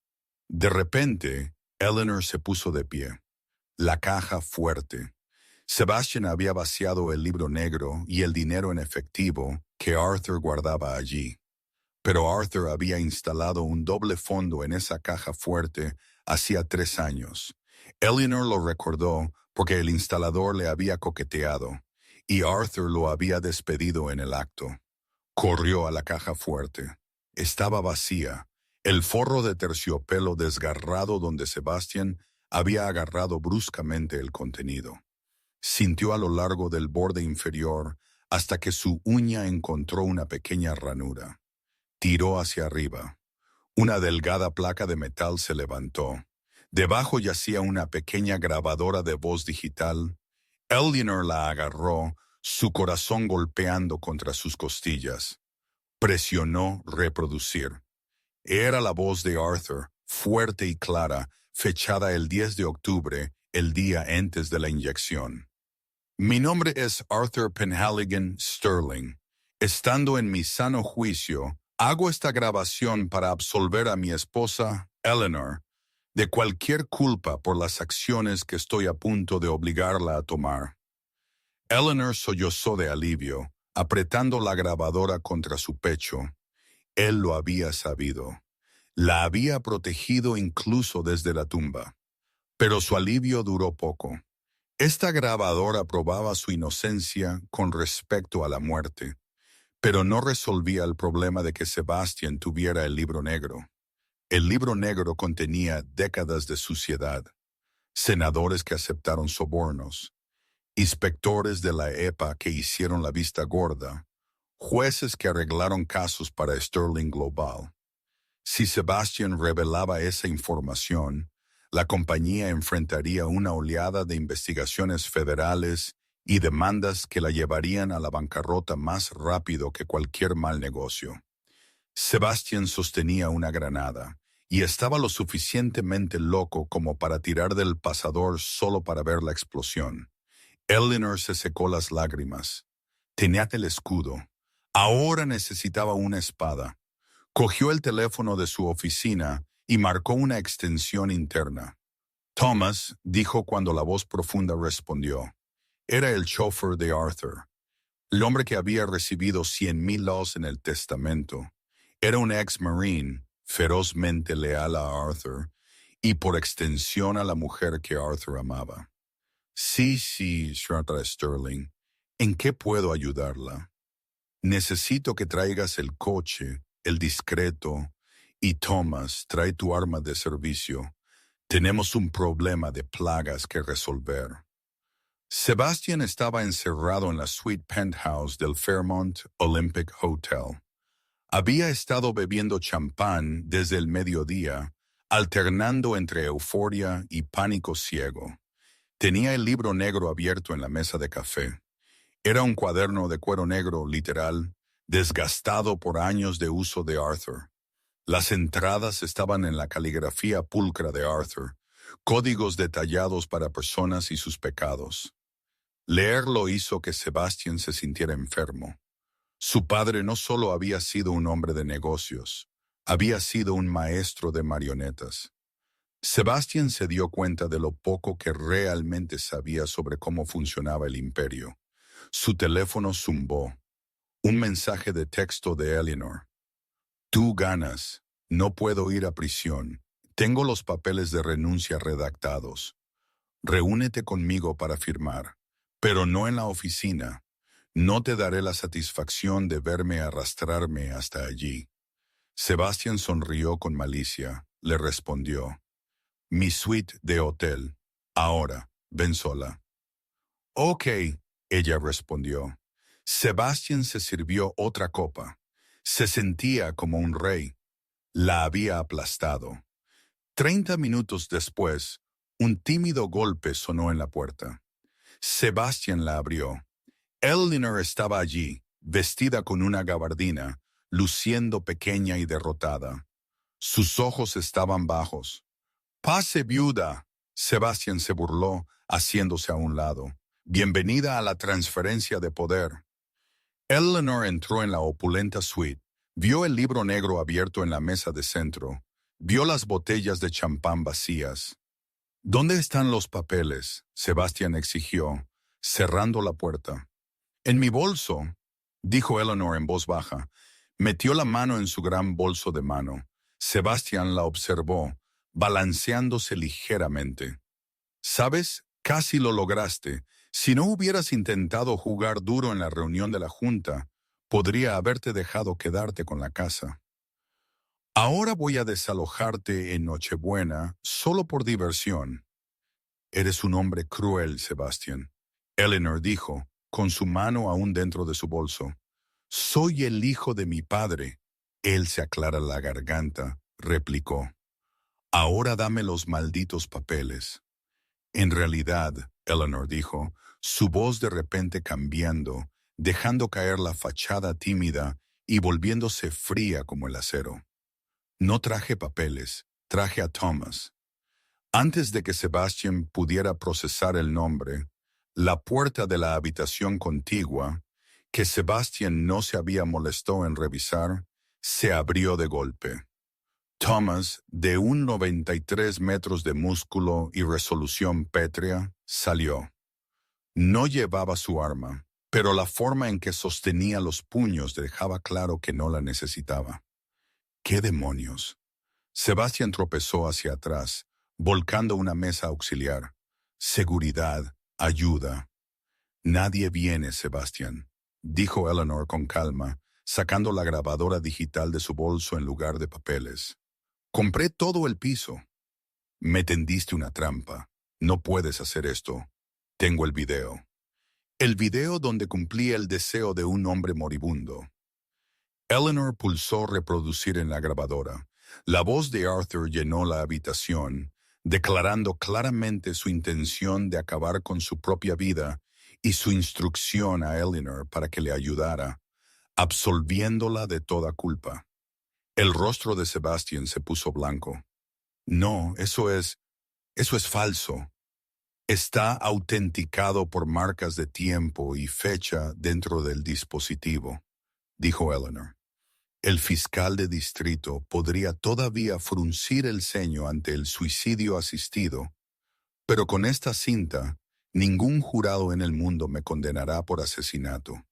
De repente, Eleanor se puso de pie. La caja fuerte. Sebastian había vaciado el libro negro y el dinero en efectivo que Arthur guardaba allí. Pero Arthur había instalado un doble fondo en esa caja fuerte hacía 3 años. Eleanor lo recordó porque el instalador le había coqueteado y Arthur lo había despedido en el acto. Corrió a la caja fuerte. Estaba vacía. El forro de terciopelo desgarrado donde Sebastian había agarrado bruscamente el contenido. Sintió a lo largo del borde inferior hasta que su uña encontró una pequeña ranura. Tiró hacia arriba. Una delgada placa de metal se levantó. Debajo yacía una pequeña grabadora de voz digital. Eleanor la agarró, su corazón golpeando contra sus costillas. Presionó reproducir. Era la voz de Arthur, fuerte y clara, fechada el 10 de octubre, el día antes de la inyección. Mi nombre es Arthur Penhaligon Sterling. Estando en mi sano juicio, hago esta grabación para absolver a mi esposa, Eleanor, de cualquier culpa por las acciones que estoy a punto de obligarla a tomar. Eleanor sollozó de alivio, apretando la grabadora contra su pecho. Él lo había sabido. La había protegido incluso desde la tumba. Pero su alivio duró poco. Esta grabadora probaba su inocencia con respecto a la muerte, pero no resolvía el problema de que Sebastian tuviera el libro negro. El libro negro contenía décadas de suciedad, senadores que aceptaron sobornos, inspectores de la EPA que hicieron la vista gorda, jueces que arreglaron casos para Sterling Global. Si Sebastian revelaba esa información, la compañía enfrentaría una oleada de investigaciones federales y demandas que la llevarían a la bancarrota más rápido que cualquier mal negocio. Sebastian sostenía una granada y estaba lo suficientemente loco como para tirar del pasador solo para ver la explosión. Eleanor se secó las lágrimas. Tenía el escudo. Ahora necesitaba una espada. Cogió el teléfono de su oficina y marcó una extensión interna. Thomas, dijo cuando la voz profunda respondió. Era el chofer de Arthur, el hombre que había recibido $100,000 en el testamento. Era un ex-marine, ferozmente leal a Arthur, y por extensión a la mujer que Arthur amaba. Sí, Sr. Sterling. ¿En qué puedo ayudarla? Necesito que traigas el coche, el discreto, y Thomas, trae tu arma de servicio. Tenemos un problema de plagas que resolver. Sebastian estaba encerrado en la suite penthouse del Fairmont Olympic Hotel. Había estado bebiendo champán desde el mediodía, alternando entre euforia y pánico ciego. Tenía el libro negro abierto en la mesa de café. Era un cuaderno de cuero negro, literal, desgastado por años de uso de Arthur. Las entradas estaban en la caligrafía pulcra de Arthur, códigos detallados para personas y sus pecados. Leerlo hizo que Sebastian se sintiera enfermo. Su padre no solo había sido un hombre de negocios, había sido un maestro de marionetas. Sebastian se dio cuenta de lo poco que realmente sabía sobre cómo funcionaba el imperio. Su teléfono zumbó. Un mensaje de texto de Eleanor. Tú ganas. No puedo ir a prisión. Tengo los papeles de renuncia redactados. Reúnete conmigo para firmar, pero no en la oficina. No te daré la satisfacción de verme arrastrarme hasta allí. Sebastián sonrió con malicia. Le respondió: mi suite de hotel. Ahora, ven sola. Ok, ella respondió. Sebastián se sirvió otra copa. Se sentía como un rey. La había aplastado. 30 minutos después, un tímido golpe sonó en la puerta. Sebastián la abrió. Eleanor estaba allí, vestida con una gabardina, luciendo pequeña y derrotada. Sus ojos estaban bajos. «Pase, viuda», Sebastián se burló, haciéndose a un lado. «Bienvenida a la transferencia de poder». Eleanor entró en la opulenta suite, vio el libro negro abierto en la mesa de centro, vio las botellas de champán vacías. «¿Dónde están los papeles?», Sebastián exigió, cerrando la puerta. «En mi bolso», dijo Eleanor en voz baja. Metió la mano en su gran bolso de mano. Sebastián la observó, balanceándose ligeramente. «¿Sabes? Casi lo lograste. Si no hubieras intentado jugar duro en la reunión de la Junta, podría haberte dejado quedarte con la casa. Ahora voy a desalojarte en Nochebuena solo por diversión». «Eres un hombre cruel, Sebastián», Eleanor dijo, con su mano aún dentro de su bolso. «Soy el hijo de mi padre». Él se aclara la garganta, replicó. «Ahora dame los malditos papeles». «En realidad», Eleanor dijo, su voz de repente cambiando, dejando caer la fachada tímida y volviéndose fría como el acero. «No traje papeles, traje a Thomas». Antes de que Sebastián pudiera procesar el nombre, la puerta de la habitación contigua, que Sebastián no se había molestado en revisar, se abrió de golpe. Thomas, de un 93 metros de músculo y resolución pétrea, salió. No llevaba su arma, pero la forma en que sostenía los puños dejaba claro que no la necesitaba. «¿Qué demonios?». Sebastián tropezó hacia atrás, volcando una mesa auxiliar. «Seguridad, ayuda». «Nadie viene, Sebastián», dijo Eleanor con calma, sacando la grabadora digital de su bolso en lugar de papeles. «Compré todo el piso». «Me tendiste una trampa. No puedes hacer esto. Tengo el video». El video donde cumplía el deseo de un hombre moribundo. Eleanor pulsó reproducir en la grabadora. La voz de Arthur llenó la habitación, declarando claramente su intención de acabar con su propia vida y su instrucción a Eleanor para que le ayudara, absolviéndola de toda culpa. El rostro de Sebastián se puso blanco. «No, eso es falso. Está autenticado por marcas de tiempo y fecha dentro del dispositivo», dijo Eleanor. El fiscal de distrito podría todavía fruncir el ceño ante el suicidio asistido, pero con esta cinta, ningún jurado en el mundo me condenará por asesinato.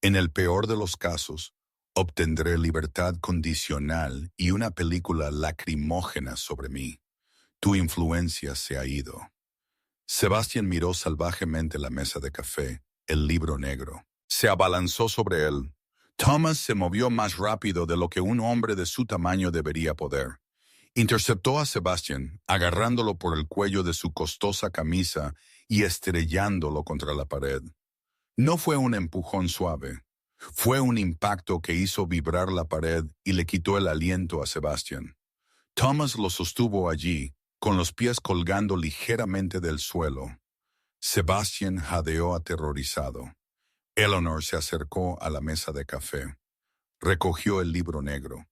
En el peor de los casos, obtendré libertad condicional y una película lacrimógena sobre mí. Tu influencia se ha ido». Sebastián miró salvajemente la mesa de café, el libro negro. Se abalanzó sobre él. Thomas se movió más rápido de lo que un hombre de su tamaño debería poder. Interceptó a Sebastián, agarrándolo por el cuello de su costosa camisa y estrellándolo contra la pared. No fue un empujón suave. Fue un impacto que hizo vibrar la pared y le quitó el aliento a Sebastián. Thomas lo sostuvo allí, con los pies colgando ligeramente del suelo. Sebastián jadeó aterrorizado. Eleanor se acercó a la mesa de café. Recogió el libro negro.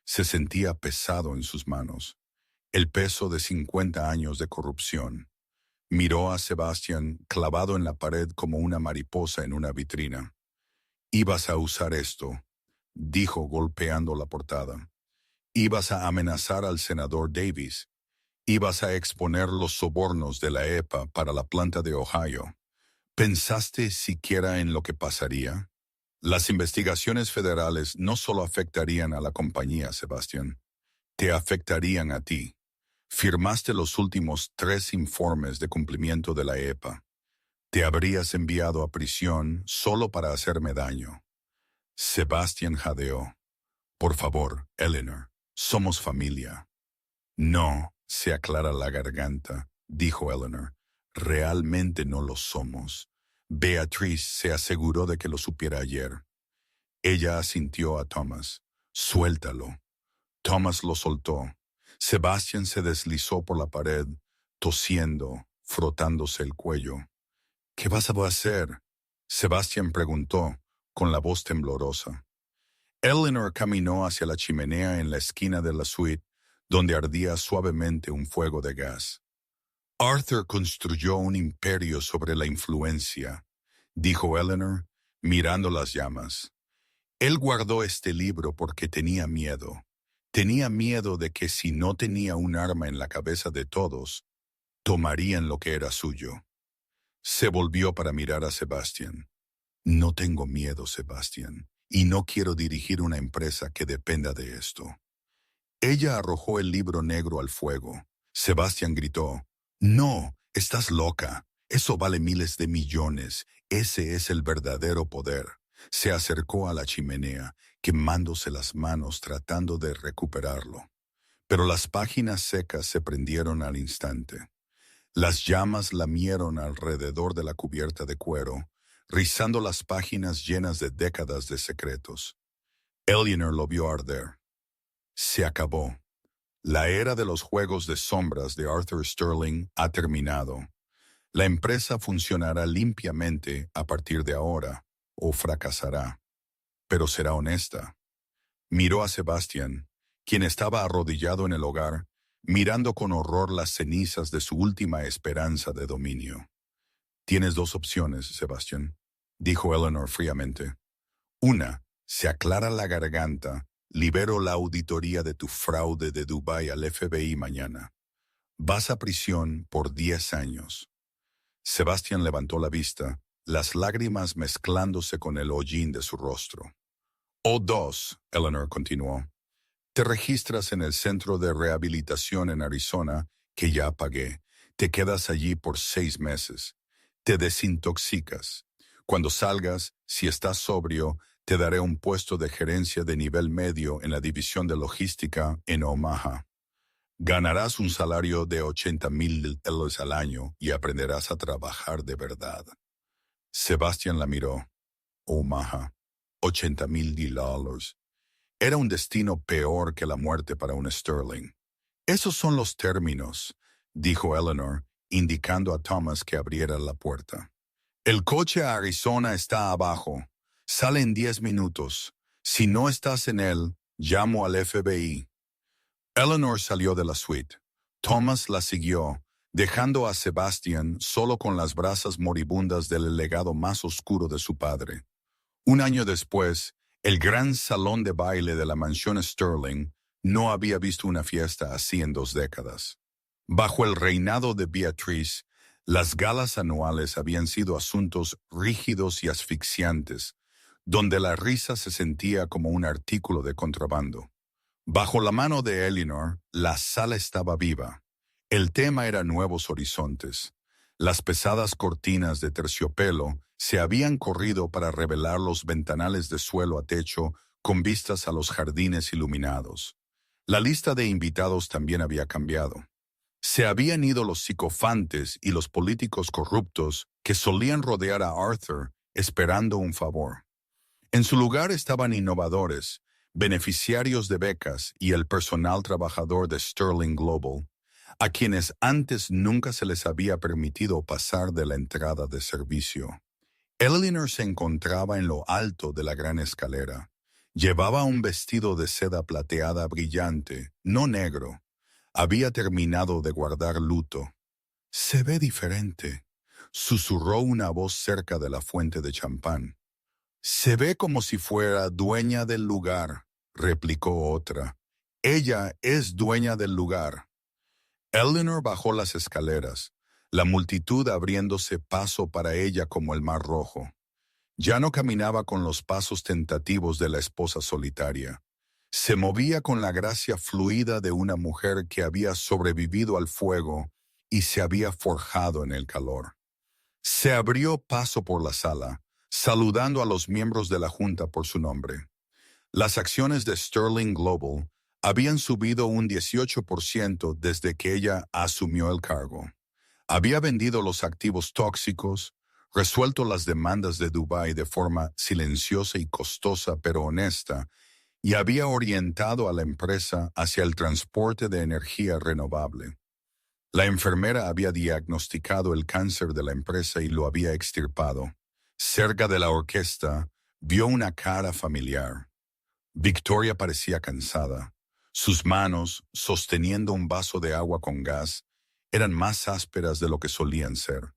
Se sentía pesado en sus manos. El peso de 50 años de corrupción. Miró a Sebastián clavado en la pared como una mariposa en una vitrina. «Ibas a usar esto», dijo golpeando la portada. «Ibas a amenazar al senador Davis. Ibas a exponer los sobornos de la EPA para la planta de Ohio. ¿Pensaste siquiera en lo que pasaría? Las investigaciones federales no solo afectarían a la compañía, Sebastián. Te afectarían a ti. Firmaste los últimos 3 informes de cumplimiento de la EPA. Te habrías enviado a prisión solo para hacerme daño. Sebastian jadeó. Por favor, Eleanor, somos familia. No, se aclara la garganta, dijo Eleanor. Realmente no lo somos. Beatriz se aseguró de que lo supiera ayer. Ella asintió a Thomas. Suéltalo. Thomas lo soltó. Sebastian se deslizó por la pared, tosiendo, frotándose el cuello. ¿Qué vas a hacer? Sebastian preguntó, con la voz temblorosa. Eleanor caminó hacia la chimenea en la esquina de la suite, donde ardía suavemente un fuego de gas. Arthur construyó un imperio sobre la influencia, dijo Eleanor, mirando las llamas. Él guardó este libro porque tenía miedo. Tenía miedo de que si no tenía un arma en la cabeza de todos, tomarían lo que era suyo. Se volvió para mirar a Sebastian. No tengo miedo, Sebastian, y no quiero dirigir una empresa que dependa de esto. Ella arrojó el libro negro al fuego. Sebastian gritó, «No, estás loca. Eso vale miles de millones. Ese es el verdadero poder». Se acercó a la chimenea, quemándose las manos tratando de recuperarlo. Pero las páginas secas se prendieron al instante. Las llamas lamieron alrededor de la cubierta de cuero, rizando las páginas llenas de décadas de secretos. Eleanor lo vio arder. Se acabó. La era de los juegos de sombras de Arthur Sterling ha terminado. La empresa funcionará limpiamente a partir de ahora, o fracasará. Pero será honesta. Miró a Sebastian, quien estaba arrodillado en el hogar, mirando con horror las cenizas de su última esperanza de dominio. «Tienes 2 opciones, Sebastian», dijo Eleanor fríamente. «Una, se aclara la garganta, libero la auditoría de tu fraude de Dubái al FBI mañana. Vas a prisión por 10 años». Sebastian levantó la vista, las lágrimas mezclándose con el hollín de su rostro. «O 2, Eleanor continuó. Te registras en el centro de rehabilitación en Arizona, que ya pagué. Te quedas allí por 6 meses. Te desintoxicas. Cuando salgas, si estás sobrio, te daré un puesto de gerencia de nivel medio en la división de logística en Omaha. Ganarás un salario de $80,000 al año y aprenderás a trabajar de verdad». Sebastian la miró. Omaha, $80,000. Era un destino peor que la muerte para un Sterling. «Esos son los términos», dijo Eleanor, indicando a Thomas que abriera la puerta. «El coche a Arizona está abajo. Sale en 10 minutos. Si no estás en él, llamo al FBI». Eleanor salió de la suite. Thomas la siguió, dejando a Sebastian solo con las brasas moribundas del legado más oscuro de su padre. Un año después, el gran salón de baile de la mansión Sterling no había visto una fiesta así en 2 décadas. Bajo el reinado de Beatriz, las galas anuales habían sido asuntos rígidos y asfixiantes, donde la risa se sentía como un artículo de contrabando. Bajo la mano de Eleanor, la sala estaba viva. El tema era nuevos horizontes. Las pesadas cortinas de terciopelo se habían corrido para revelar los ventanales de suelo a techo con vistas a los jardines iluminados. La lista de invitados también había cambiado. Se habían ido los psicofantes y los políticos corruptos que solían rodear a Arthur esperando un favor. En su lugar estaban innovadores, beneficiarios de becas y el personal trabajador de Sterling Global, a quienes antes nunca se les había permitido pasar de la entrada de servicio. Eleanor se encontraba en lo alto de la gran escalera. Llevaba un vestido de seda plateada brillante, no negro. Había terminado de guardar luto. «Se ve diferente», susurró una voz cerca de la fuente de champán. «Se ve como si fuera dueña del lugar», replicó otra. «Ella es dueña del lugar». Eleanor bajó las escaleras, la multitud abriéndose paso para ella como el mar rojo. Ya no caminaba con los pasos tentativos de la esposa solitaria. Se movía con la gracia fluida de una mujer que había sobrevivido al fuego y se había forjado en el calor. Se abrió paso por la sala, saludando a los miembros de la junta por su nombre. Las acciones de Sterling Global habían subido un 18% desde que ella asumió el cargo. Había vendido los activos tóxicos, resuelto las demandas de Dubái de forma silenciosa y costosa pero honesta, y había orientado a la empresa hacia el transporte de energía renovable. La enfermera había diagnosticado el cáncer de la empresa y lo había extirpado. Cerca de la orquesta, vio una cara familiar. Victoria parecía cansada. Sus manos, sosteniendo un vaso de agua con gas, eran más ásperas de lo que solían ser.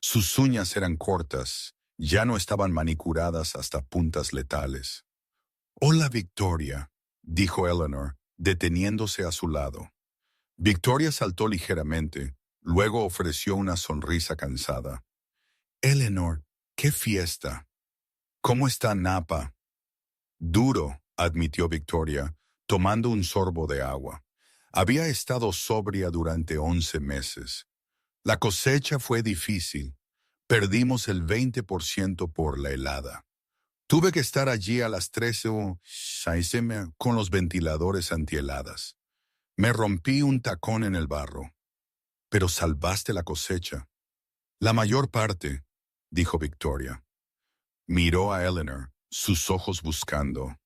Sus uñas eran cortas, ya no estaban manicuradas hasta puntas letales. «Hola, Victoria», dijo Eleanor, deteniéndose a su lado. Victoria saltó ligeramente, luego ofreció una sonrisa cansada. «Eleanor, qué fiesta. ¿Cómo está Napa?» «Duro», admitió Victoria, tomando un sorbo de agua. Había estado sobria durante 11 meses. La cosecha fue difícil. Perdimos el 20% por la helada. Tuve que estar allí a las 13 con los ventiladores antiheladas. Me rompí un tacón en el barro. Pero salvaste la cosecha. La mayor parte, dijo Victoria. Miró a Eleanor, sus ojos buscando.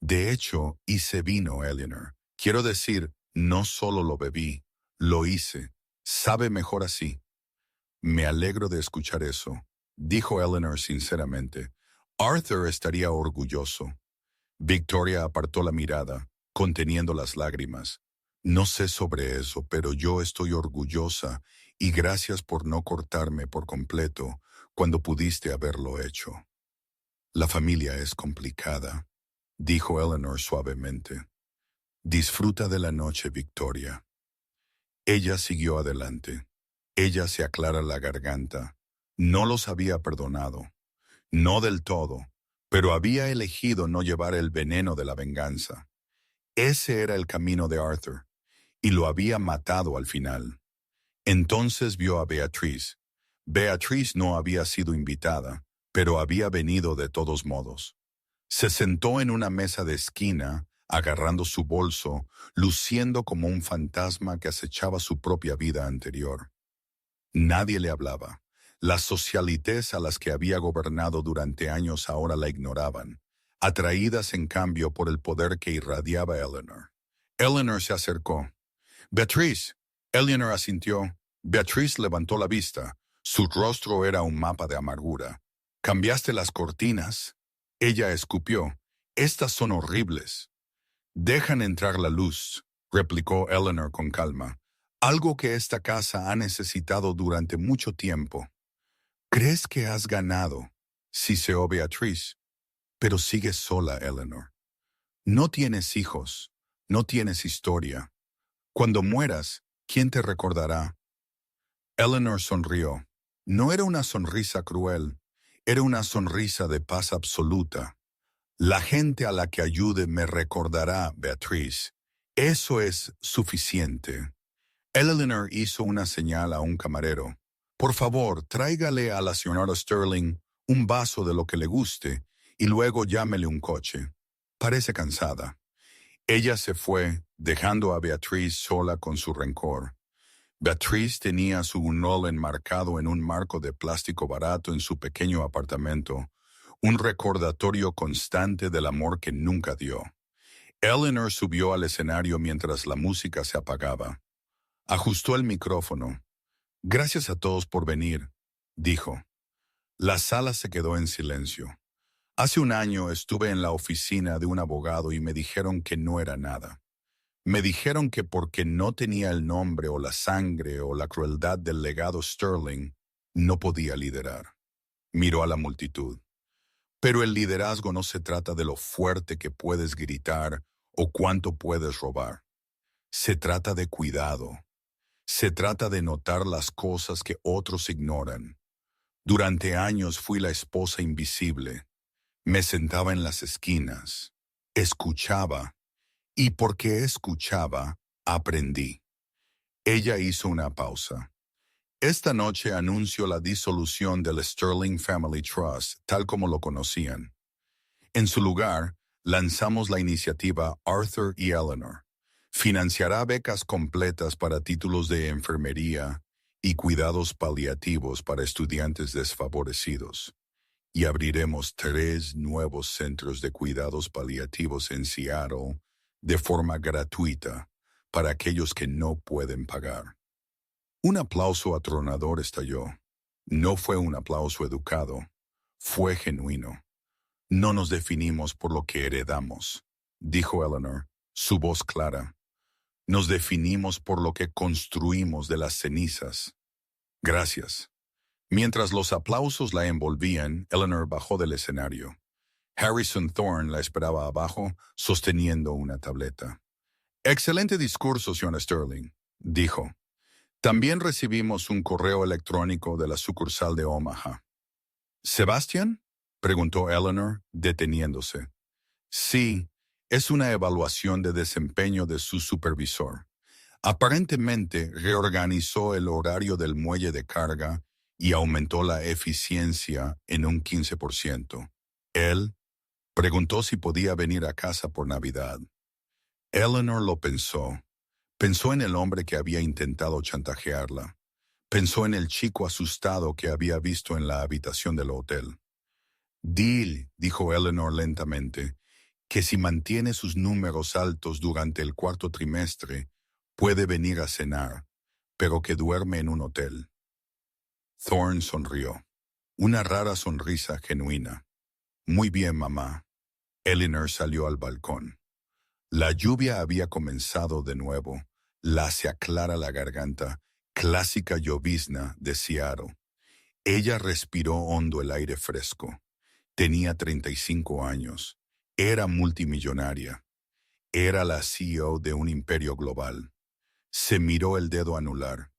De hecho, hice vino, Eleanor. Quiero decir, no solo lo bebí, lo hice. Sabe mejor así. Me alegro de escuchar eso, dijo Eleanor sinceramente. Arthur estaría orgulloso. Victoria apartó la mirada, conteniendo las lágrimas. No sé sobre eso, pero yo estoy orgullosa y gracias por no cortarme por completo cuando pudiste haberlo hecho. La familia es complicada, dijo Eleanor suavemente. Disfruta de la noche, Victoria. Ella siguió adelante. Ella se aclara la garganta. No los había perdonado. No del todo, pero había elegido no llevar el veneno de la venganza. Ese era el camino de Arthur, y lo había matado al final. Entonces vio a Beatriz. Beatriz no había sido invitada, pero había venido de todos modos. Se sentó en una mesa de esquina, agarrando su bolso, luciendo como un fantasma que acechaba su propia vida anterior. Nadie le hablaba. Las socialites a las que había gobernado durante años ahora la ignoraban, atraídas en cambio por el poder que irradiaba Eleanor. Eleanor se acercó. «Beatriz». Eleanor asintió. Beatriz levantó la vista. Su rostro era un mapa de amargura. «¿Cambiaste las cortinas?» Ella escupió. «Estas son horribles». «Dejan entrar la luz», replicó Eleanor con calma. «Algo que esta casa ha necesitado durante mucho tiempo». «¿Crees que has ganado?», siseó Beatriz. «Pero sigues sola, Eleanor. No tienes hijos, no tienes historia. Cuando mueras, ¿quién te recordará?». Eleanor sonrió. No era una sonrisa cruel, era una sonrisa de paz absoluta. «La gente a la que ayude me recordará, Beatriz. Eso es suficiente». Eleanor hizo una señal a un camarero. «Por favor, tráigale a la señora Sterling un vaso de lo que le guste y luego llámele un coche. Parece cansada». Ella se fue, dejando a Beatriz sola con su rencor. Beatriz tenía su unol enmarcado en un marco de plástico barato en su pequeño apartamento, un recordatorio constante del amor que nunca dio. Eleanor subió al escenario mientras la música se apagaba. Ajustó el micrófono. «Gracias a todos por venir», dijo. La sala se quedó en silencio. Hace un año estuve en la oficina de un abogado y me dijeron que no era nada. Me dijeron que porque no tenía el nombre o la sangre o la crueldad del legado Sterling, no podía liderar. Miró a la multitud. «Pero el liderazgo no se trata de lo fuerte que puedes gritar o cuánto puedes robar. Se trata de cuidado. Se trata de notar las cosas que otros ignoran. Durante años fui la esposa invisible. Me sentaba en las esquinas. Escuchaba. Y porque escuchaba, aprendí. Ella hizo una pausa. Esta noche anuncio la disolución del Sterling Family Trust, tal como lo conocían. En su lugar, lanzamos la iniciativa Arthur y Eleanor. Financiará becas completas para títulos de enfermería y cuidados paliativos para estudiantes desfavorecidos. Y abriremos 3 nuevos centros de cuidados paliativos en Seattle de forma gratuita para aquellos que no pueden pagar. Un aplauso atronador estalló. No fue un aplauso educado, fue genuino. No nos definimos por lo que heredamos, dijo Eleanor, su voz clara. Nos definimos por lo que construimos de las cenizas. Gracias. Mientras los aplausos la envolvían, Eleanor bajó del escenario. Harrison Thorne la esperaba abajo, sosteniendo una tableta. Excelente discurso, señora Sterling, dijo. También recibimos un correo electrónico de la sucursal de Omaha. ¿Sebastián? Preguntó Eleanor, deteniéndose. Sí, es una evaluación de desempeño de su supervisor. Aparentemente reorganizó el horario del muelle de carga y aumentó la eficiencia en un 15%. Él preguntó si podía venir a casa por Navidad. Eleanor lo pensó. Pensó en el hombre que había intentado chantajearla. Pensó en el chico asustado que había visto en la habitación del hotel. Dile, dijo Eleanor lentamente, que si mantiene sus números altos durante el 4º trimestre, puede venir a cenar, pero que duerme en un hotel. Thorne sonrió. Una rara sonrisa genuina. Muy bien, mamá. Eleanor salió al balcón. La lluvia había comenzado de nuevo. La se aclara la garganta, clásica llovizna de Seattle. Ella respiró hondo el aire fresco. Tenía 35 años. Era multimillonaria. Era la CEO de un imperio global. Se miró el dedo anular.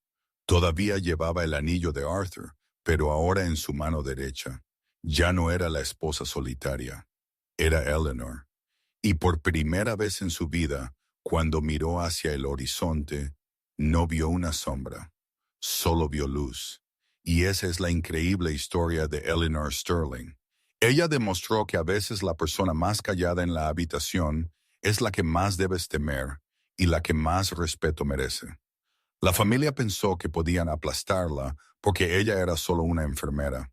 Todavía llevaba el anillo de Arthur, pero ahora en su mano derecha. Ya no era la esposa solitaria. Era Eleanor. Y por primera vez en su vida, cuando miró hacia el horizonte, no vio una sombra, solo vio luz. Y esa es la increíble historia de Eleanor Sterling. Ella demostró que a veces la persona más callada en la habitación es la que más debes temer y la que más respeto merece. La familia pensó que podían aplastarla porque ella era solo una enfermera,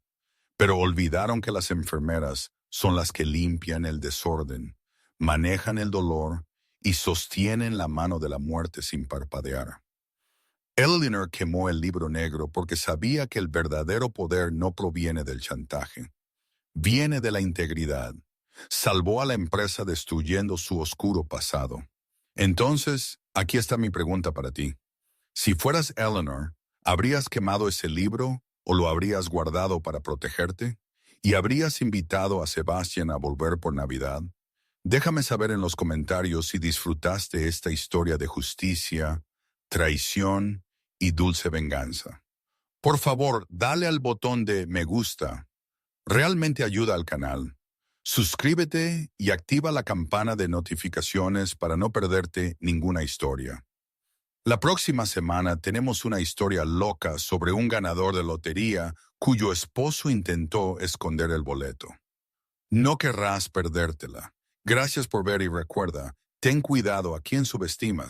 pero olvidaron que las enfermeras son las que limpian el desorden, manejan el dolor y sostienen la mano de la muerte sin parpadear. Eleanor quemó el libro negro porque sabía que el verdadero poder no proviene del chantaje. Viene de la integridad. Salvó a la empresa destruyendo su oscuro pasado. Entonces, aquí está mi pregunta para ti. Si fueras Eleanor, ¿habrías quemado ese libro o lo habrías guardado para protegerte? ¿Y habrías invitado a Sebastián a volver por Navidad? Déjame saber en los comentarios si disfrutaste esta historia de justicia, traición y dulce venganza. Por favor, dale al botón de me gusta. Realmente ayuda al canal. Suscríbete y activa la campana de notificaciones para no perderte ninguna historia. La próxima semana tenemos una historia loca sobre un ganador de lotería cuyo esposo intentó esconder el boleto. No querrás perdértela. Gracias por ver y recuerda, ten cuidado a quien subestimas.